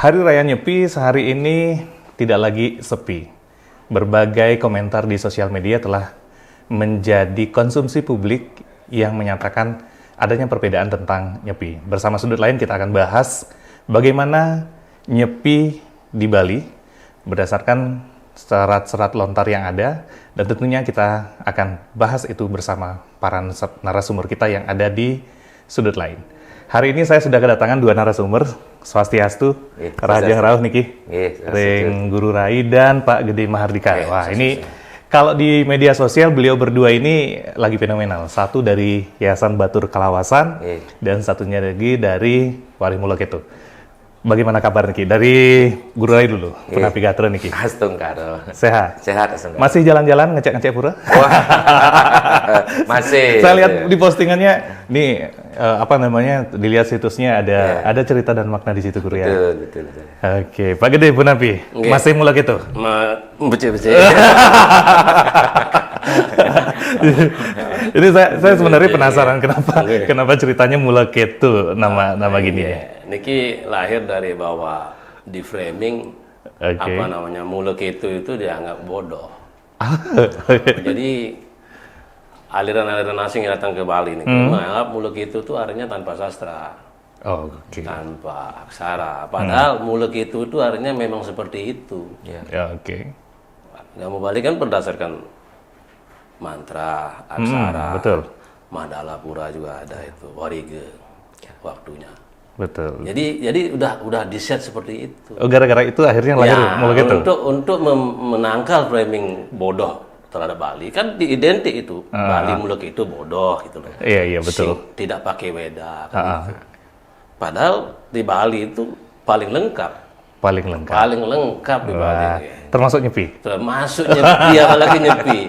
Hari Raya Nyepi sehari ini tidak lagi sepi. Berbagai komentar di sosial media telah menjadi konsumsi publik yang menyatakan adanya perbedaan tentang Nyepi. Bersama sudut lain kita akan bahas bagaimana Nyepi di Bali berdasarkan serat-serat lontar yang ada, dan tentunya kita akan bahas itu bersama para narasumber kita yang ada di sudut lain. Hari ini saya sudah kedatangan dua narasumber, Swastiastu, Raja Rauh Niki, Ring Guru Rai dan Pak Gede Mahardika. Wah, ini kalau di media sosial beliau berdua ini lagi fenomenal. Satu dari Yayasan Batur Kalawasan dan satunya lagi dari Warimuloketo. Bagaimana kabar Niki? Dari Guru Rai dulu, Punapigatro Niki. Astung karo. Sehat? Sehat Astung. Masih jalan-jalan ngecek-ngecek pura? Masih. Saya lihat di postingannya, nih dilihat situsnya ada cerita dan makna di situ Guru ya. Betul. Oke, Pak Gede Punapi, masih mulai gitu? Becek. Ini saya sebenarnya penasaran kenapa ceritanya mulai gitu nama gini ya. Niki lahir dari bawah di framing mulai gitu itu dianggap bodoh. Jadi aliran-aliran asing yang datang ke Bali nih menganggap mulai gitu itu artinya tanpa sastra. Tanpa aksara. Padahal mulai gitu itu artinya memang seperti itu. Ilmu Bali kan berdasarkan mantra, aksara, betul. Mandala Pura juga ada itu, Warige waktunya. Betul. Jadi udah di-set seperti itu. Oh, gara-gara itu akhirnya lahir mulai gitu. Untuk menangkal framing bodoh terhadap Bali kan identik itu. Bali mulai itu bodoh gitu loh. Iya betul. Tidak pakai weda kan gitu. Padahal di Bali itu paling lengkap. Paling lengkap di Bali. Termasuk Nyepi? Termasuk Nyepi, apalagi Nyepi.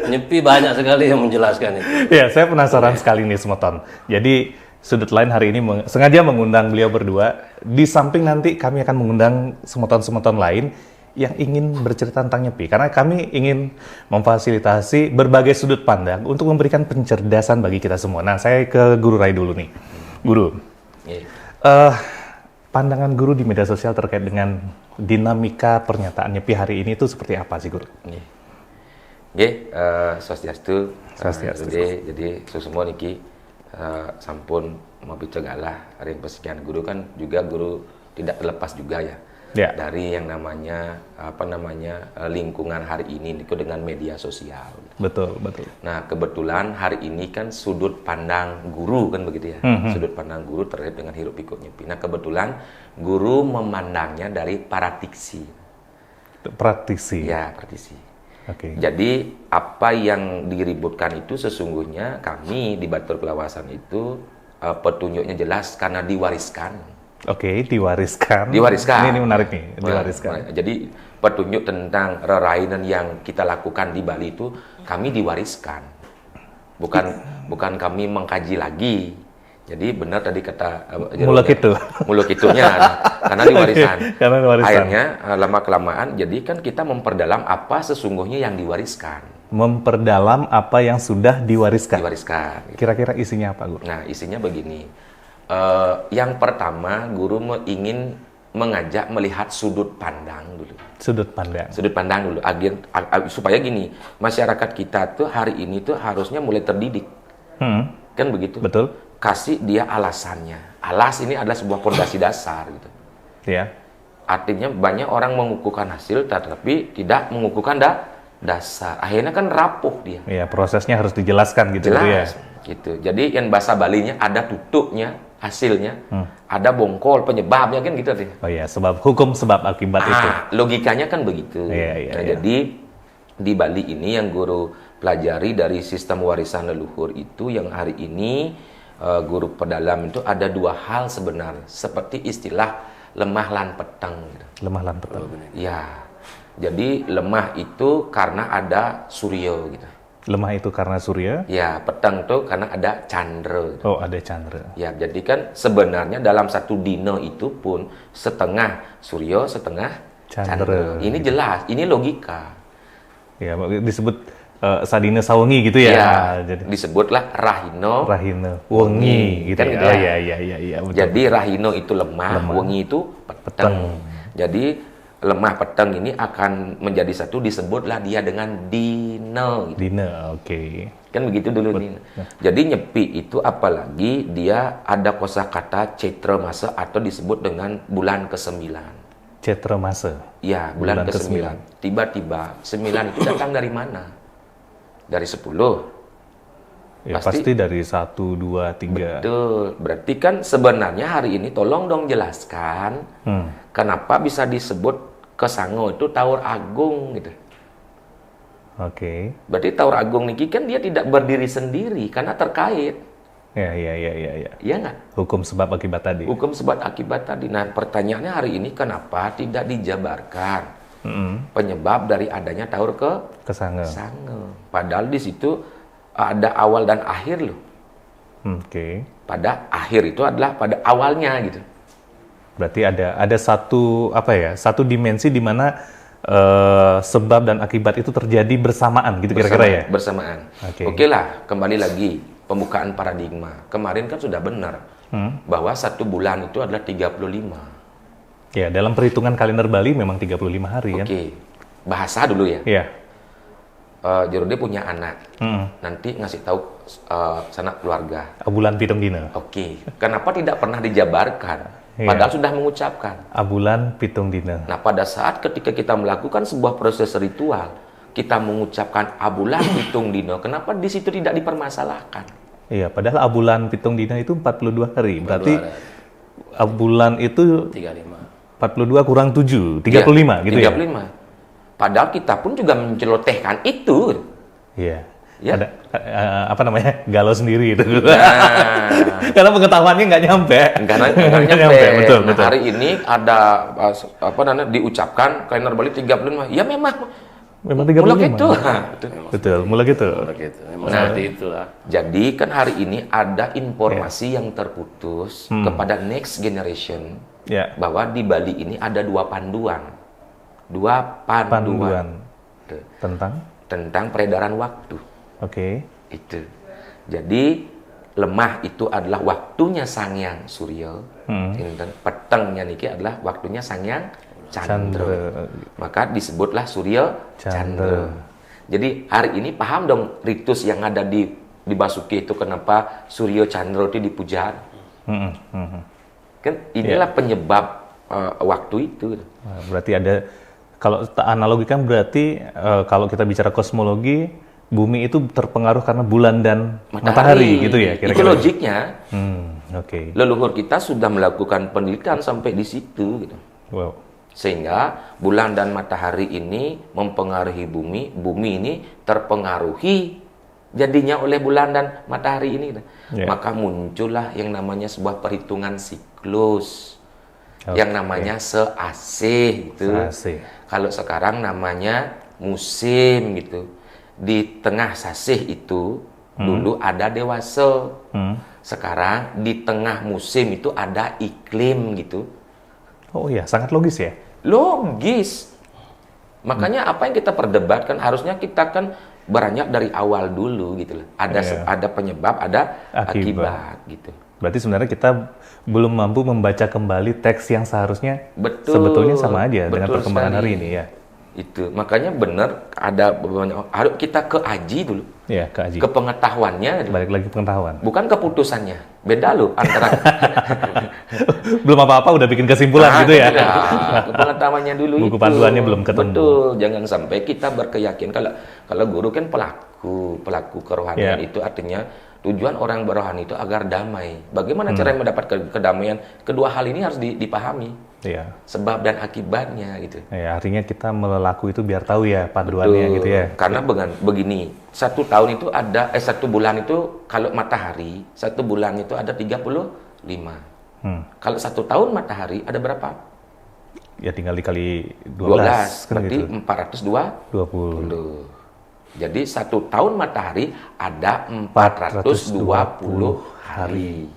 Nyepi banyak sekali yang menjelaskan itu. Ya, saya penasaran sekali nih Semoton. Jadi, sudut lain hari ini sengaja mengundang beliau berdua. Di samping nanti kami akan mengundang Semoton-Semoton lain yang ingin bercerita tentang Nyepi. Karena kami ingin memfasilitasi berbagai sudut pandang untuk memberikan pencerdasan bagi kita semua. Nah, saya ke Guru Rai dulu nih. Guru. Pandangan Guru di media sosial terkait dengan dinamika pernyataan Nyepi hari ini itu seperti apa sih Guru? Swastiastu. Jadi semua niki sampun mau bicara hari pesekian Guru kan juga Guru tidak terlepas juga ya. Dari yang namanya lingkungan hari ini itu dengan media sosial. Betul. Nah, kebetulan hari ini kan sudut pandang Guru kan begitu ya. Sudut pandang Guru terkait dengan hiruk pikuk Nyepi. Nah, kebetulan Guru memandangnya dari praktisi. Ya, praktisi. Jadi apa yang diributkan itu sesungguhnya kami di Batur Kalawasan itu petunjuknya jelas karena diwariskan. Diwariskan. Ini menarik nih, diwariskan. Jadi petunjuk tentang rerainan yang kita lakukan di Bali itu kami diwariskan. Bukan kami mengkaji lagi. Jadi benar tadi kata muluk itunya karena diwariskan. Akhirnya lama kelamaan jadi kan kita memperdalam apa sesungguhnya yang diwariskan. Memperdalam apa yang sudah diwariskan. Kira-kira isinya apa, Guru? Nah, isinya begini. Yang pertama, Guru ingin mengajak melihat sudut pandang dulu. Sudut pandang dulu. Supaya gini, masyarakat kita tuh hari ini tuh harusnya mulai terdidik. Kan begitu? Betul. Kasih dia alasannya. Alas ini adalah sebuah fondasi dasar gitu. Iya. Artinya banyak orang mengukuhkan hasil tetapi tidak mengukuhkan dasar. Akhirnya kan rapuh dia. Iya, prosesnya harus dijelaskan gitu. Jelas. Gitu. Jadi yang bahasa Balinya ada tutupnya, hasilnya, ada bongkol penyebabnya kan gitu deh. Oh iya, hukum sebab akibat itu. Logikanya kan begitu. Iya. Jadi di Bali ini yang Guru pelajari dari sistem warisan leluhur itu yang hari ini Guru pedalam itu ada dua hal sebenarnya, seperti istilah lemah lan peteng. Lemah lan peteng. Ya. Jadi lemah itu karena ada surya gitu. Lemah itu karena surya? Ya, petang tuh karena ada candra. Oh, ada candra. Ya, jadi kan sebenarnya dalam satu dino itu pun setengah surya, setengah candra. Ini jelas, ini logika. Ya, disebut Sadina Sawengi gitu ya. Ya, jadi disebutlah Rahino Wengi gitu kan ya. gitu ya. Iya, betul. Jadi Rahino itu lemah, Wengi itu peteng. Jadi lemah petang ini akan menjadi satu, disebutlah dia dengan dina. Gitu. Dina, oke. Kan begitu dulu nih. Jadi nyepi itu apalagi dia ada kosakata Chaitra Masa atau disebut dengan bulan ke-9. Chaitra Masa. Ya, bulan ke-9. Tiba-tiba 9 itu datang dari mana? Dari 10. Ya, pasti dari 1, 2, 3. Betul. Berarti kan sebenarnya hari ini tolong dong jelaskan kenapa bisa disebut Kesango itu Taur Agung gitu. Oke. Berarti Taur Agung niki kan dia tidak berdiri sendiri karena terkait. Ya. Iya nggak? Hukum sebab akibat tadi. Hukum sebab akibat tadi. Nah, pertanyaannya hari ini kenapa tidak dijabarkan penyebab dari adanya Taur Kesango. Padahal di situ ada awal dan akhir loh. Oke. Pada akhir itu adalah pada awalnya gitu. Berarti ada satu dimensi di mana sebab dan akibat itu terjadi bersamaan gitu kira-kira ya? Bersamaan. Oke lah, kembali lagi pembukaan paradigma. Kemarin kan sudah benar bahwa 1 bulan itu adalah 35. Ya, dalam perhitungan kalender Bali memang 35 hari kan? Oke. Bahasa dulu ya. Iya. Jorode punya anak, nanti ngasih tahu sanak keluarga. Bulan pitung dina. Oke, kenapa tidak pernah dijabarkan? Padahal sudah mengucapkan. Bulan pitung dina. Nah, pada saat ketika kita melakukan sebuah proses ritual, kita mengucapkan bulan pitung dina, kenapa di situ tidak dipermasalahkan? Iya, padahal bulan pitung dina itu 42 hari. Berarti bulan itu 35. 42 kurang 7, 35 gitu 35. Ya? Padahal kita pun juga mencelotehkan itu. Iya. Ya? Ada galau sendiri itu. Karena pengetahuannya nggak nyampe. Nggak nyampe. Betul. Hari ini ada diucapkan kalender Bali 35. Ya memang 35. Mulai gitu. Betul, mulai gitu. Memang seperti itulah. Jadi kan hari ini ada informasi yang terputus kepada next generation bahwa di Bali ini ada 2 panduan. 2 panduan. Tentang peredaran waktu. Oke. Itu. Jadi lemah itu adalah waktunya Sangyang Surya. Petengnya niki adalah waktunya Sangyang Chandra. Maka disebutlah Surya Chandra. Jadi hari ini paham dong ritus yang ada di Basuki itu kenapa Surya Chandra itu dipuja. Kan inilah penyebab waktu itu. Berarti ada, kalau analogikan berarti kalau kita bicara kosmologi, bumi itu terpengaruh karena bulan dan matahari gitu ya kira-kira. Itu logiknya. Oke. Leluhur kita sudah melakukan penelitian sampai di situ gitu. Wow. Sehingga bulan dan matahari ini mempengaruhi bumi, bumi ini terpengaruhi jadinya oleh bulan dan matahari ini. Maka muncullah yang namanya sebuah perhitungan siklus. Yang namanya seasih gitu. Kalau sekarang namanya musim gitu. Di tengah sasih itu dulu ada dewasa. Sekarang di tengah musim itu ada iklim gitu. Oh iya, sangat logis ya? Logis. Makanya apa yang kita perdebatkan harusnya kita kan beranjak dari awal dulu gitu loh. Ada penyebab, ada akibat gitu. Berarti sebenarnya kita belum mampu membaca kembali teks yang seharusnya sebetulnya sama aja dengan perkembangan hari ini ya. Itu makanya benar ada harus kita ke aji dulu. Ya, ke aji. Ke pengetahuannya. Balik lagi pengetahuan. Bukan keputusannya. Beda loh antara belum apa-apa udah bikin kesimpulan gitu ya. Ke pengetahuannya dulu. Buku panduannya belum ketemu. Betul, jangan sampai kita berkeyakinan kalau guru kan pelaku kerohanian itu artinya tujuan orang berohani itu agar damai. Bagaimana cara mendapatkan kedamaian? Kedua hal ini harus dipahami. Iya. Sebab dan akibatnya gitu. Ya, artinya kita melaku itu biar tahu ya panduannya. Betul. Gitu ya. Karena begini, 1 tahun itu ada 1 bulan itu kalau matahari 1 bulan itu ada 35. Kalau 1 tahun matahari ada berapa? Ya tinggal dikali 12 kan berarti gitu. 420. Jadi 1 tahun matahari ada 420 hari.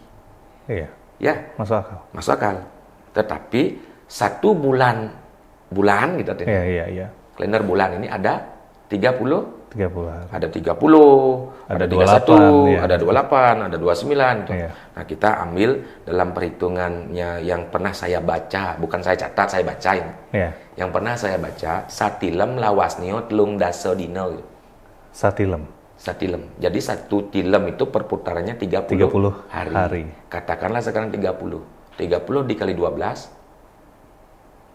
Iya. Ya, masuk akal. Tetapi 1 bulan gitu. Iya. Kalender bulan ini ada 30 hari. Ada 30, ada 31, ya. ada 28, ada 29 gitu. Iya. Nah, kita ambil dalam perhitungannya yang pernah saya baca, bukan saya catat, saya bacain. Iya. Yang pernah saya baca, satilem lawasnio telung dasa dina gitu. Satilem. Jadi satu tilem itu perputarannya 30 hari. Katakanlah sekarang 30. 30 dikali 12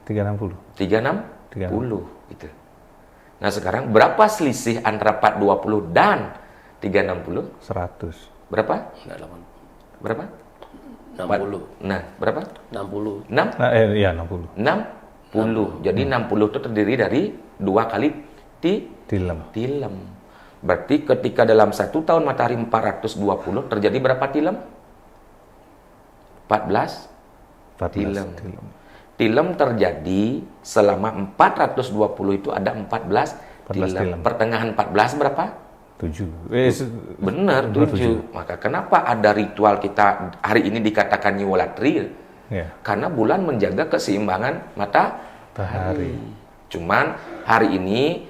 360. 360 gitu. Nah, sekarang berapa selisih antara 420 dan 360? 100. Berapa? Enggak, 8. Berapa? 60. Nah, berapa? 60. 6? Nah, iya 60. 60. Jadi 60 itu terdiri dari 2 kali Tilem. tilem. Berarti ketika dalam 1 tahun matahari 420 terjadi berapa tilem? 14 tilem. Tilem terjadi selama 420 itu ada 14 tilem. Pertengahan 14 berapa? 7. Benar, 7. Maka kenapa ada ritual kita hari ini dikatakan Nyiwolatri? Ya. Karena bulan menjaga keseimbangan matahari. Cuman hari ini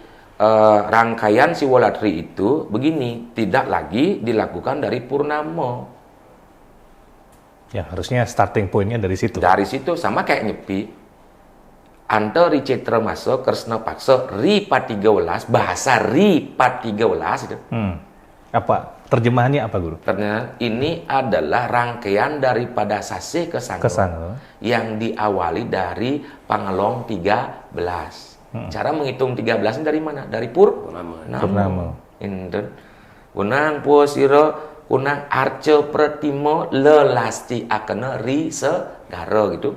rangkaian Siwolatri itu begini, tidak lagi dilakukan dari purnama. Ya, harusnya starting point-nya dari situ. Dari situ sama kayak nyepi. Anta Ricetra Maso Kresna Paksa Ripat 13, bahasa Ripat 13 itu. Apa terjemahannya apa, Guru? Ternyata ini adalah rangkaian daripada Sase ke Sanggo yang diawali dari Pangelong 13. Cara menghitung 13 ini dari mana? Dari Purnama. Inten. Kunang puasira kunang arca pratimo lelasti akena ri segara gitu.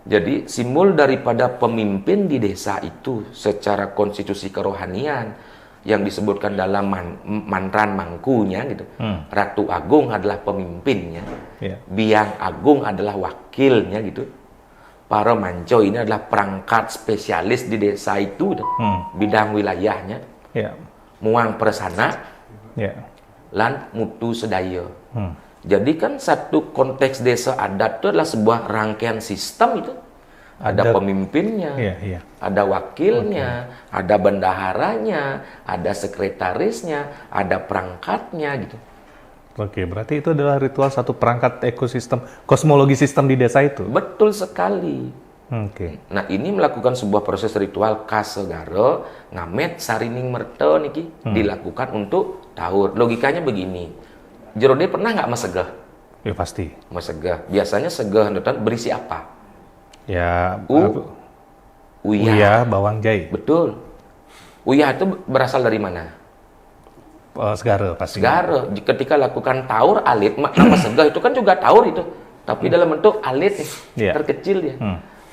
Jadi simbol daripada pemimpin di desa itu secara konstitusi kerohanian yang disebutkan dalam mantran mangkunya gitu. Ratu Agung adalah pemimpinnya. Biang Agung adalah wakilnya gitu. Para manco ini adalah perangkat spesialis di desa itu bidang wilayahnya. Muang persana lan mutu sedaya. Jadi kan satu konteks desa adat itu adalah sebuah rangkaian sistem itu. Ada pemimpinnya, ada wakilnya, ada bendaharanya, ada sekretarisnya, ada perangkatnya gitu. Oke, berarti itu adalah ritual satu perangkat ekosistem, kosmologi sistem di desa itu? Betul sekali. Oke. Nah, ini melakukan sebuah proses ritual kasegara, ngamet sarining merte niki dilakukan untuk tahur. Logikanya begini. Jerode pernah nggak mesegah? Ya pasti. Mesegah. Biasanya segah nonton berisi apa? Ya, uyah, bawang jahe. Betul. Uyah itu berasal dari mana? Segara pasti. Segara. Ketika lakukan taur alit, nama segah itu kan juga taur itu, tapi dalam bentuk alit nih, terkecil dia.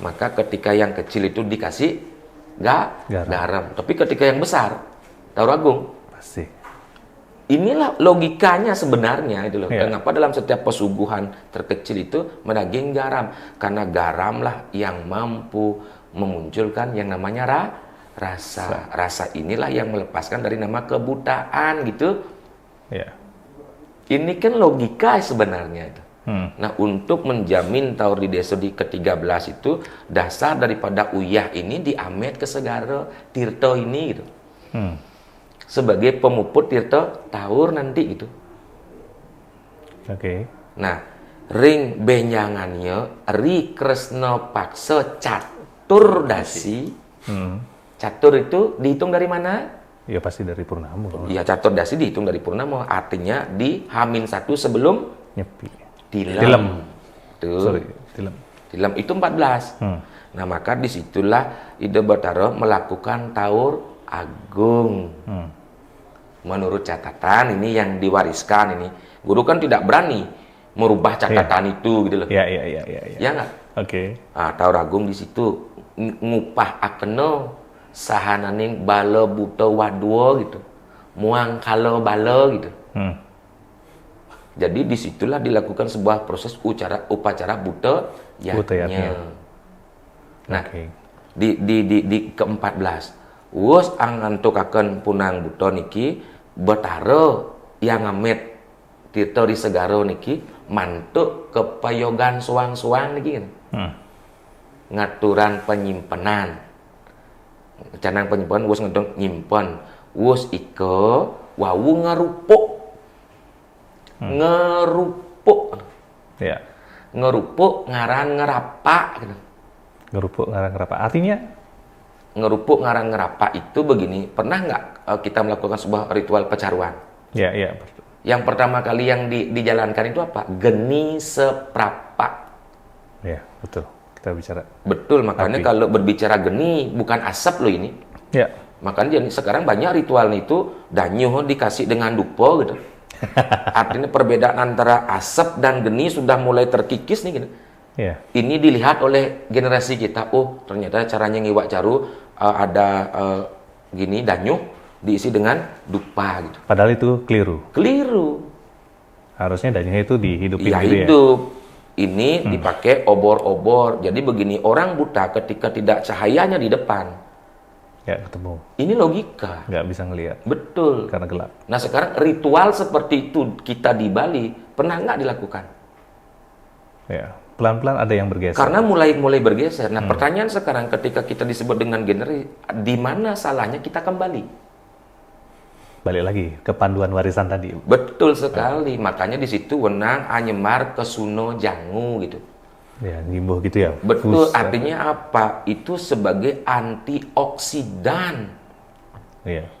Maka ketika yang kecil itu dikasih garam. Tapi ketika yang besar, taur agung. Pasti. Inilah logikanya sebenarnya itu loh. Kenapa dalam setiap pesuguhan terkecil itu menaging garam? Karena garamlah yang mampu memunculkan yang namanya rasa. Rasa inilah yang melepaskan dari nama kebutaan gitu. Ini kan logika sebenarnya itu. Nah, untuk menjamin taur di desa di ke-13 itu dasar daripada uyah ini diamet ke segara tirta ini gitu. Sebagai pemuput tirta taur nanti gitu. Oke. Nah, ring benyangannya ri kresna paksa catur dasi. Catur itu dihitung dari mana? Ya pasti dari purnama. Ya, catur dasi dihitung dari purnama. Artinya di H-1 sebelum nyepi. Tilem. Tilem itu 14. Nah, maka disitulah Ide Batara melakukan taur agung. Menurut catatan ini yang diwariskan ini, guru kan tidak berani merubah catatan itu gitu loh. Ya nggak? Oke. Taur agung di situ ngupah akeno sahananing bala buta wadwa gitu, muang kalo bala gitu. Jadi disitulah dilakukan sebuah proses upacara buta yatnya. Nah, di ke-14 wus angantukaken punang buta niki Batara yang ngamet tirta di segara niki mantuk kepayogan suang-suang niki kan. Ngaturan penyimpanan Canang penyimpan wus ngedong nyimpen. Wus ike wawu ngerupuk. Ngerupuk. Ya. Ngerupuk ngaran ngerapa gitu. Ngerupuk ngaran ngerapa. Artinya Ngerupuk ngaran ngerapa itu begini, pernah nggak kita melakukan sebuah ritual pecaruan? ya, ya. Yang pertama kali yang dijalankan itu apa? Geni seprapa. Ya, betul. Kita bicara. Betul, makanya Api. kalau berbicara geni bukan asap loh ini. Ya. Makanya jadi sekarang banyak ritual itu danyuh dikasih dengan dupo gitu. Artinya perbedaan antara asap dan geni sudah mulai terkikis nih gitu. Ya. Ini dilihat oleh generasi kita. Oh, ternyata caranya ngiwak caru ada gini danyuh diisi dengan dupa gitu. Padahal itu keliru. Keliru. Harusnya danyunya itu dihidupin Ya gitu ya. hidup. Ini dipakai obor-obor. Jadi begini, orang buta ketika tidak cahayanya di depan. Ya, ketemu. Ini logika. Nggak bisa ngelihat Betul. karena gelap. Nah sekarang ritual seperti itu kita di Bali pernah nggak dilakukan? Ya, pelan-pelan ada yang bergeser. Karena mulai bergeser. Nah pertanyaan sekarang ketika kita disebut dengan generasi, di mana salahnya kita kembali? Balik lagi ke panduan warisan tadi. Betul sekali. Makanya di situ wenang anyemar kesuno jangu gitu. Ya, nyimbuh gitu ya. Betul. Buset. Artinya apa? Itu sebagai antioksidan. Iya.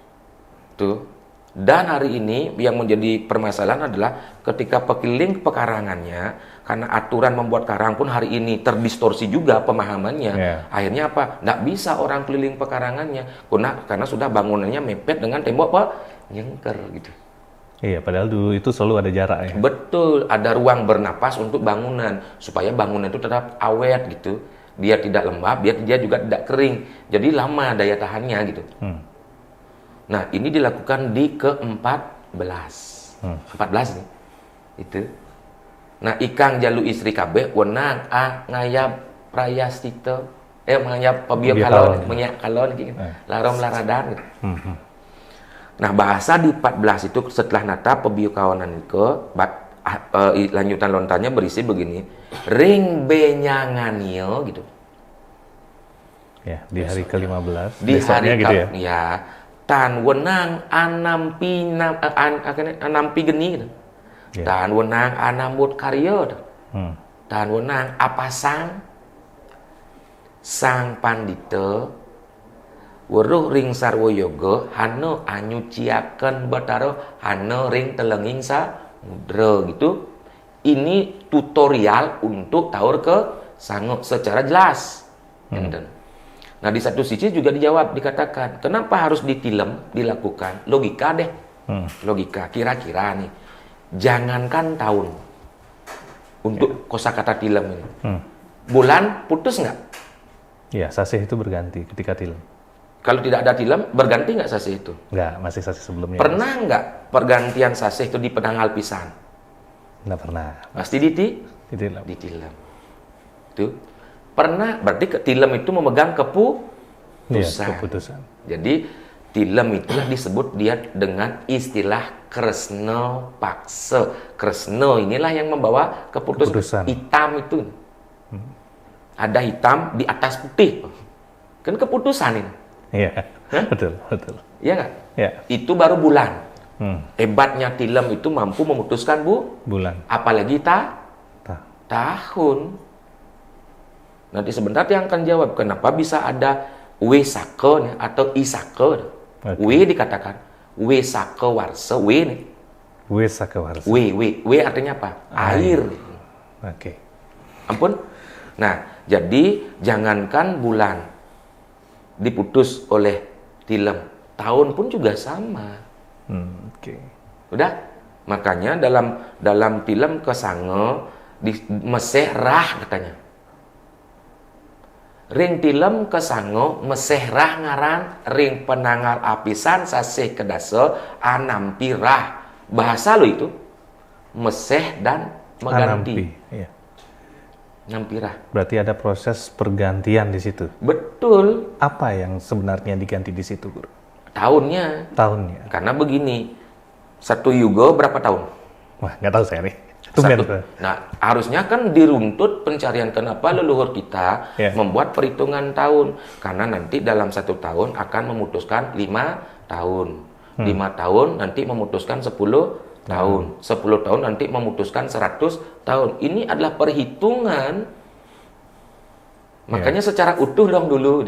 Tuh. Dan hari ini yang menjadi permasalahan adalah ketika pekeliling pekarangannya, karena aturan membuat karang pun hari ini terdistorsi juga pemahamannya. Yeah. Akhirnya apa? Nggak bisa orang keliling pekarangannya, karena sudah bangunannya mepet dengan tembok apa? Nyengker gitu. Iya, padahal dulu itu selalu ada jarak ya. Betul, ada ruang bernapas untuk bangunan supaya bangunan itu tetap awet gitu. Dia tidak lembab, dia juga tidak kering. Jadi lama daya tahannya gitu. Nah, ini dilakukan di ke-14. 14 nih. Itu. Nah, ikang jalu istri kabeh wenang ngayap prayastito. Ngayap pabiok kalon, menyak kalon gitu. Larom laradan gitu. Nah, bahasa di 14 itu setelah nata pabiok kawanan ke lanjutan lontanya berisi begini. Ring benyanganio gitu. Ya, di hari ke-15. Di hari gitu ya. Ya. Tan wenang anampi geni gitu. Yeah. Tan wenang anambut karya gitu. Tan wenang apasang sang pandita weruh ring sarwa yoga hana anyuciaken batara hana ring telenging samudra gitu. Ini tutorial untuk taur ke sango secara jelas. Nah, di satu sisi juga dijawab, dikatakan, kenapa harus dilakukan? Logika deh. Logika, kira-kira nih. Jangankan tahun. Untuk kosakata tilem ini. Bulan putus nggak? Iya, sasih itu berganti ketika tilem. Kalau tidak ada tilem, berganti nggak sasih itu? Nggak, masih sasih sebelumnya. Pernah nggak pergantian sasih itu di penanggal pisan? Nggak pernah. Pasti Ditilem. ditilem. Tuh. Pernah, berarti tilem itu memegang keputusan. Iya, keputusan. Jadi tilem itulah disebut dia dengan istilah kresna paksa. Kresna inilah yang membawa keputusan. Hitam itu. Ada hitam di atas putih. Kan keputusan ini. Iya, betul. Iya nggak? Ya. Itu baru bulan. Hebatnya tilem itu mampu memutuskan bulan. Apalagi tahun. Nanti sebentar yang akan jawab kenapa bisa ada wesake atau isake. Okay. We dikatakan wesake warsa, we nih. Wesake warsa. We artinya apa? Air. Oke. Ampun. Nah, jadi jangankan bulan diputus oleh tilem, tahun pun juga sama. Oke. Udah? Makanya dalam tilem kesange di meseh rah katanya. Ring tilem kesango meseh rah ngaran ring penanggal apisan sasih kedasa anampi rah. Bahasa lo itu meseh dan mengganti. Iya. Nampi rah. Berarti ada proses pergantian di situ. Betul. Apa yang sebenarnya diganti di situ, Guru? Tahunnya. Tahunnya. Karena begini, satu yugo berapa tahun? Wah, nggak tahu saya nih. Tumben. Nah, harusnya kan diruntut pencarian kenapa leluhur kita membuat perhitungan tahun. Karena nanti dalam 1 tahun akan memutuskan 5 tahun. 5 tahun nanti memutuskan 10 tahun. 10 tahun nanti memutuskan 100 tahun. Ini adalah perhitungan. Makanya secara utuh dong dulu.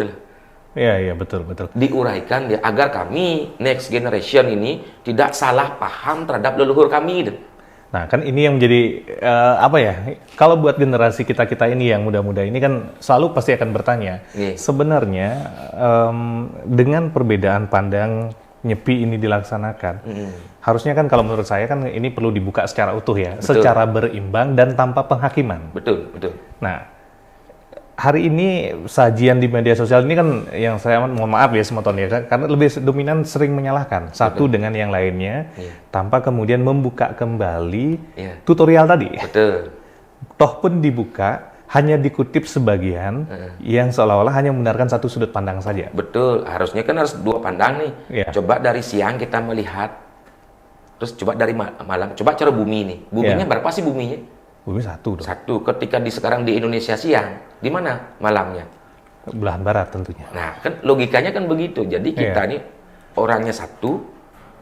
Iya, betul. Diuraikan dia agar kami next generation ini tidak salah paham terhadap leluhur kami. Nah, kan ini yang menjadi apa ya? Kalau buat generasi kita ini yang muda-muda ini kan selalu pasti akan bertanya. Sebenarnya dengan perbedaan pandang Nyepi ini dilaksanakan, harusnya kan kalau menurut saya kan ini perlu dibuka secara utuh ya, secara berimbang dan tanpa penghakiman. Betul. Nah, hari ini sajian di media sosial ini kan yang saya mohon maaf ya Semoton ya, karena lebih dominan sering menyalahkan satu dengan yang lainnya tanpa kemudian membuka kembali tutorial tadi. Betul. Toh pun dibuka hanya dikutip sebagian yang seolah-olah hanya membenarkan satu sudut pandang saja. Betul, harusnya kan harus 2 pandang nih. Coba dari siang kita melihat, terus coba dari malam, coba cara bumi nih. Buminya berapa sih buminya? Bumi 1 dong. 1. Ketika sekarang di Indonesia siang, di mana malamnya? Belahan barat tentunya. Nah, kan logikanya kan begitu. Jadi kita nih orangnya 1,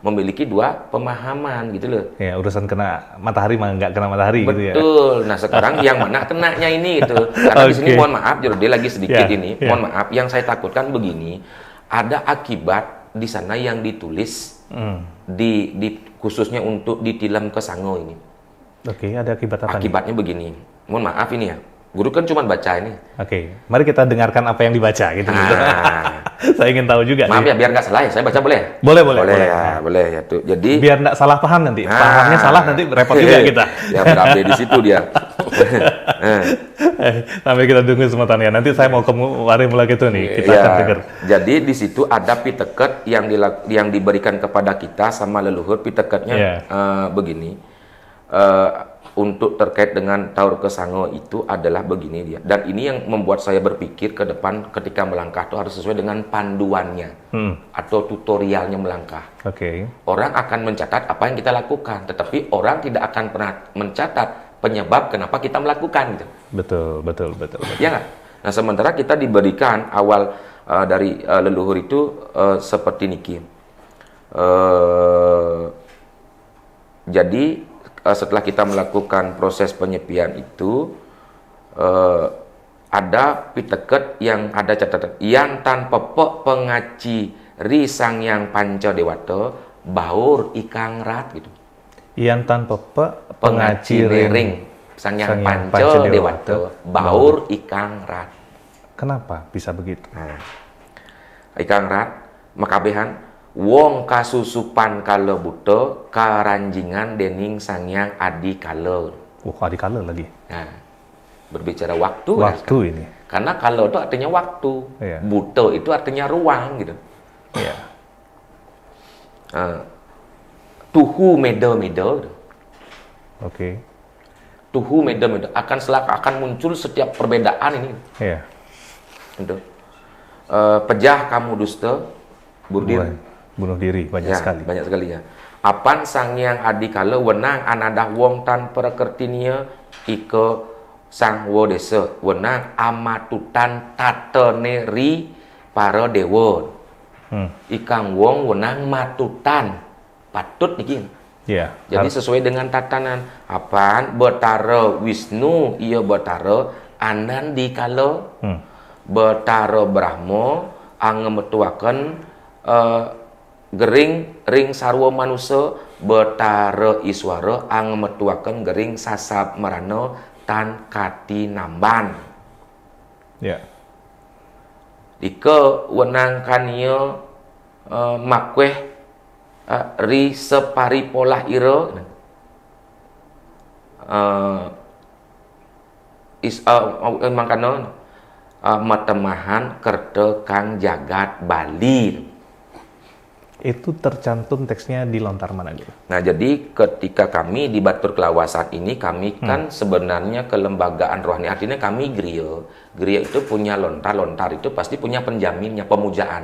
memiliki 2 pemahaman gitu loh. Ya, urusan kena matahari mah nggak kena matahari gitu ya. Betul. Nah, sekarang yang mana kenanya ini gitu. Karena di sini mohon maaf, dia lagi sedikit ini. Mohon maaf, yang saya takutkan begini, ada akibat di sana yang ditulis di khususnya untuk ditilam ke Sango ini. Oke, ada akibat apa? Akibatnya begini. Mohon maaf ini ya. Guru kan cuma baca ini. Oke, mari kita dengarkan apa yang dibaca gitu. Saya ingin tahu juga. Maaf ya, biar nggak salah ya. Saya baca boleh? Boleh ya tuh. Jadi biar nggak salah paham nanti. Pahamnya salah nanti repot juga kita. Ya berabe di situ dia. Sampai kita tunggu semuanya. Nanti saya mau ke Wari mulai gitu nih. Kita akan dengar. Jadi di situ ada piteket yang diberikan kepada kita sama leluhur. Piteketnya begini. Untuk terkait dengan Taur Kesango itu adalah begini dia. Dan ini yang membuat saya berpikir ke depan ketika melangkah itu harus sesuai dengan panduannya atau tutorialnya melangkah. Orang akan mencatat apa yang kita lakukan, tetapi orang tidak akan pernah mencatat penyebab kenapa kita melakukan gitu. Betul. Ya nggak? Nah, sementara kita diberikan awal dari leluhur itu seperti niki. Jadi setelah kita melakukan proses penyepian itu ada piteket yang ada catatan yang tanpa pengaci risang yang panca dewata baur ikang rat gitu. Yang tanpa pengaci ring sang yang panca dewata baur ikang rat. Kenapa bisa begitu? Ikang rat makabehan wong kasusupan kala buta karanjingan dening sangyang adi kala. Adi kala lagi. Nah, berbicara waktu ya, ini. Karena kala itu artinya waktu. Buta itu artinya ruang gitu. Tuhu meda-meda. Tuhu meda-meda akan muncul setiap perbedaan ini. Gitu. Pejah kamu dusta bunuh diri banyak sekali ya. Apan sangyang adikala wenang anadah wong tan prakertinia ika sang wodesa wenang amatutan tateneri para dewa. Ikang wong wenang matutan patut niki. Jadi sesuai dengan tatanan apan betara Wisnu iya betara anan dikala betara Brahma angemetuaken gering ring sarwa manusia betara iswara angemetuaken gering sasab marana tan kati namban. Ika wenang kania makweh ri separi polah ira mangkana matemahan kerta kang jagat Bali. Itu tercantum teksnya di lontar mana gitu? Nah, jadi ketika kami di Batur Kelawasan ini, kami kan sebenarnya kelembagaan rohani. Artinya kami Griya itu punya lontar itu pasti punya penjaminnya, pemujaan.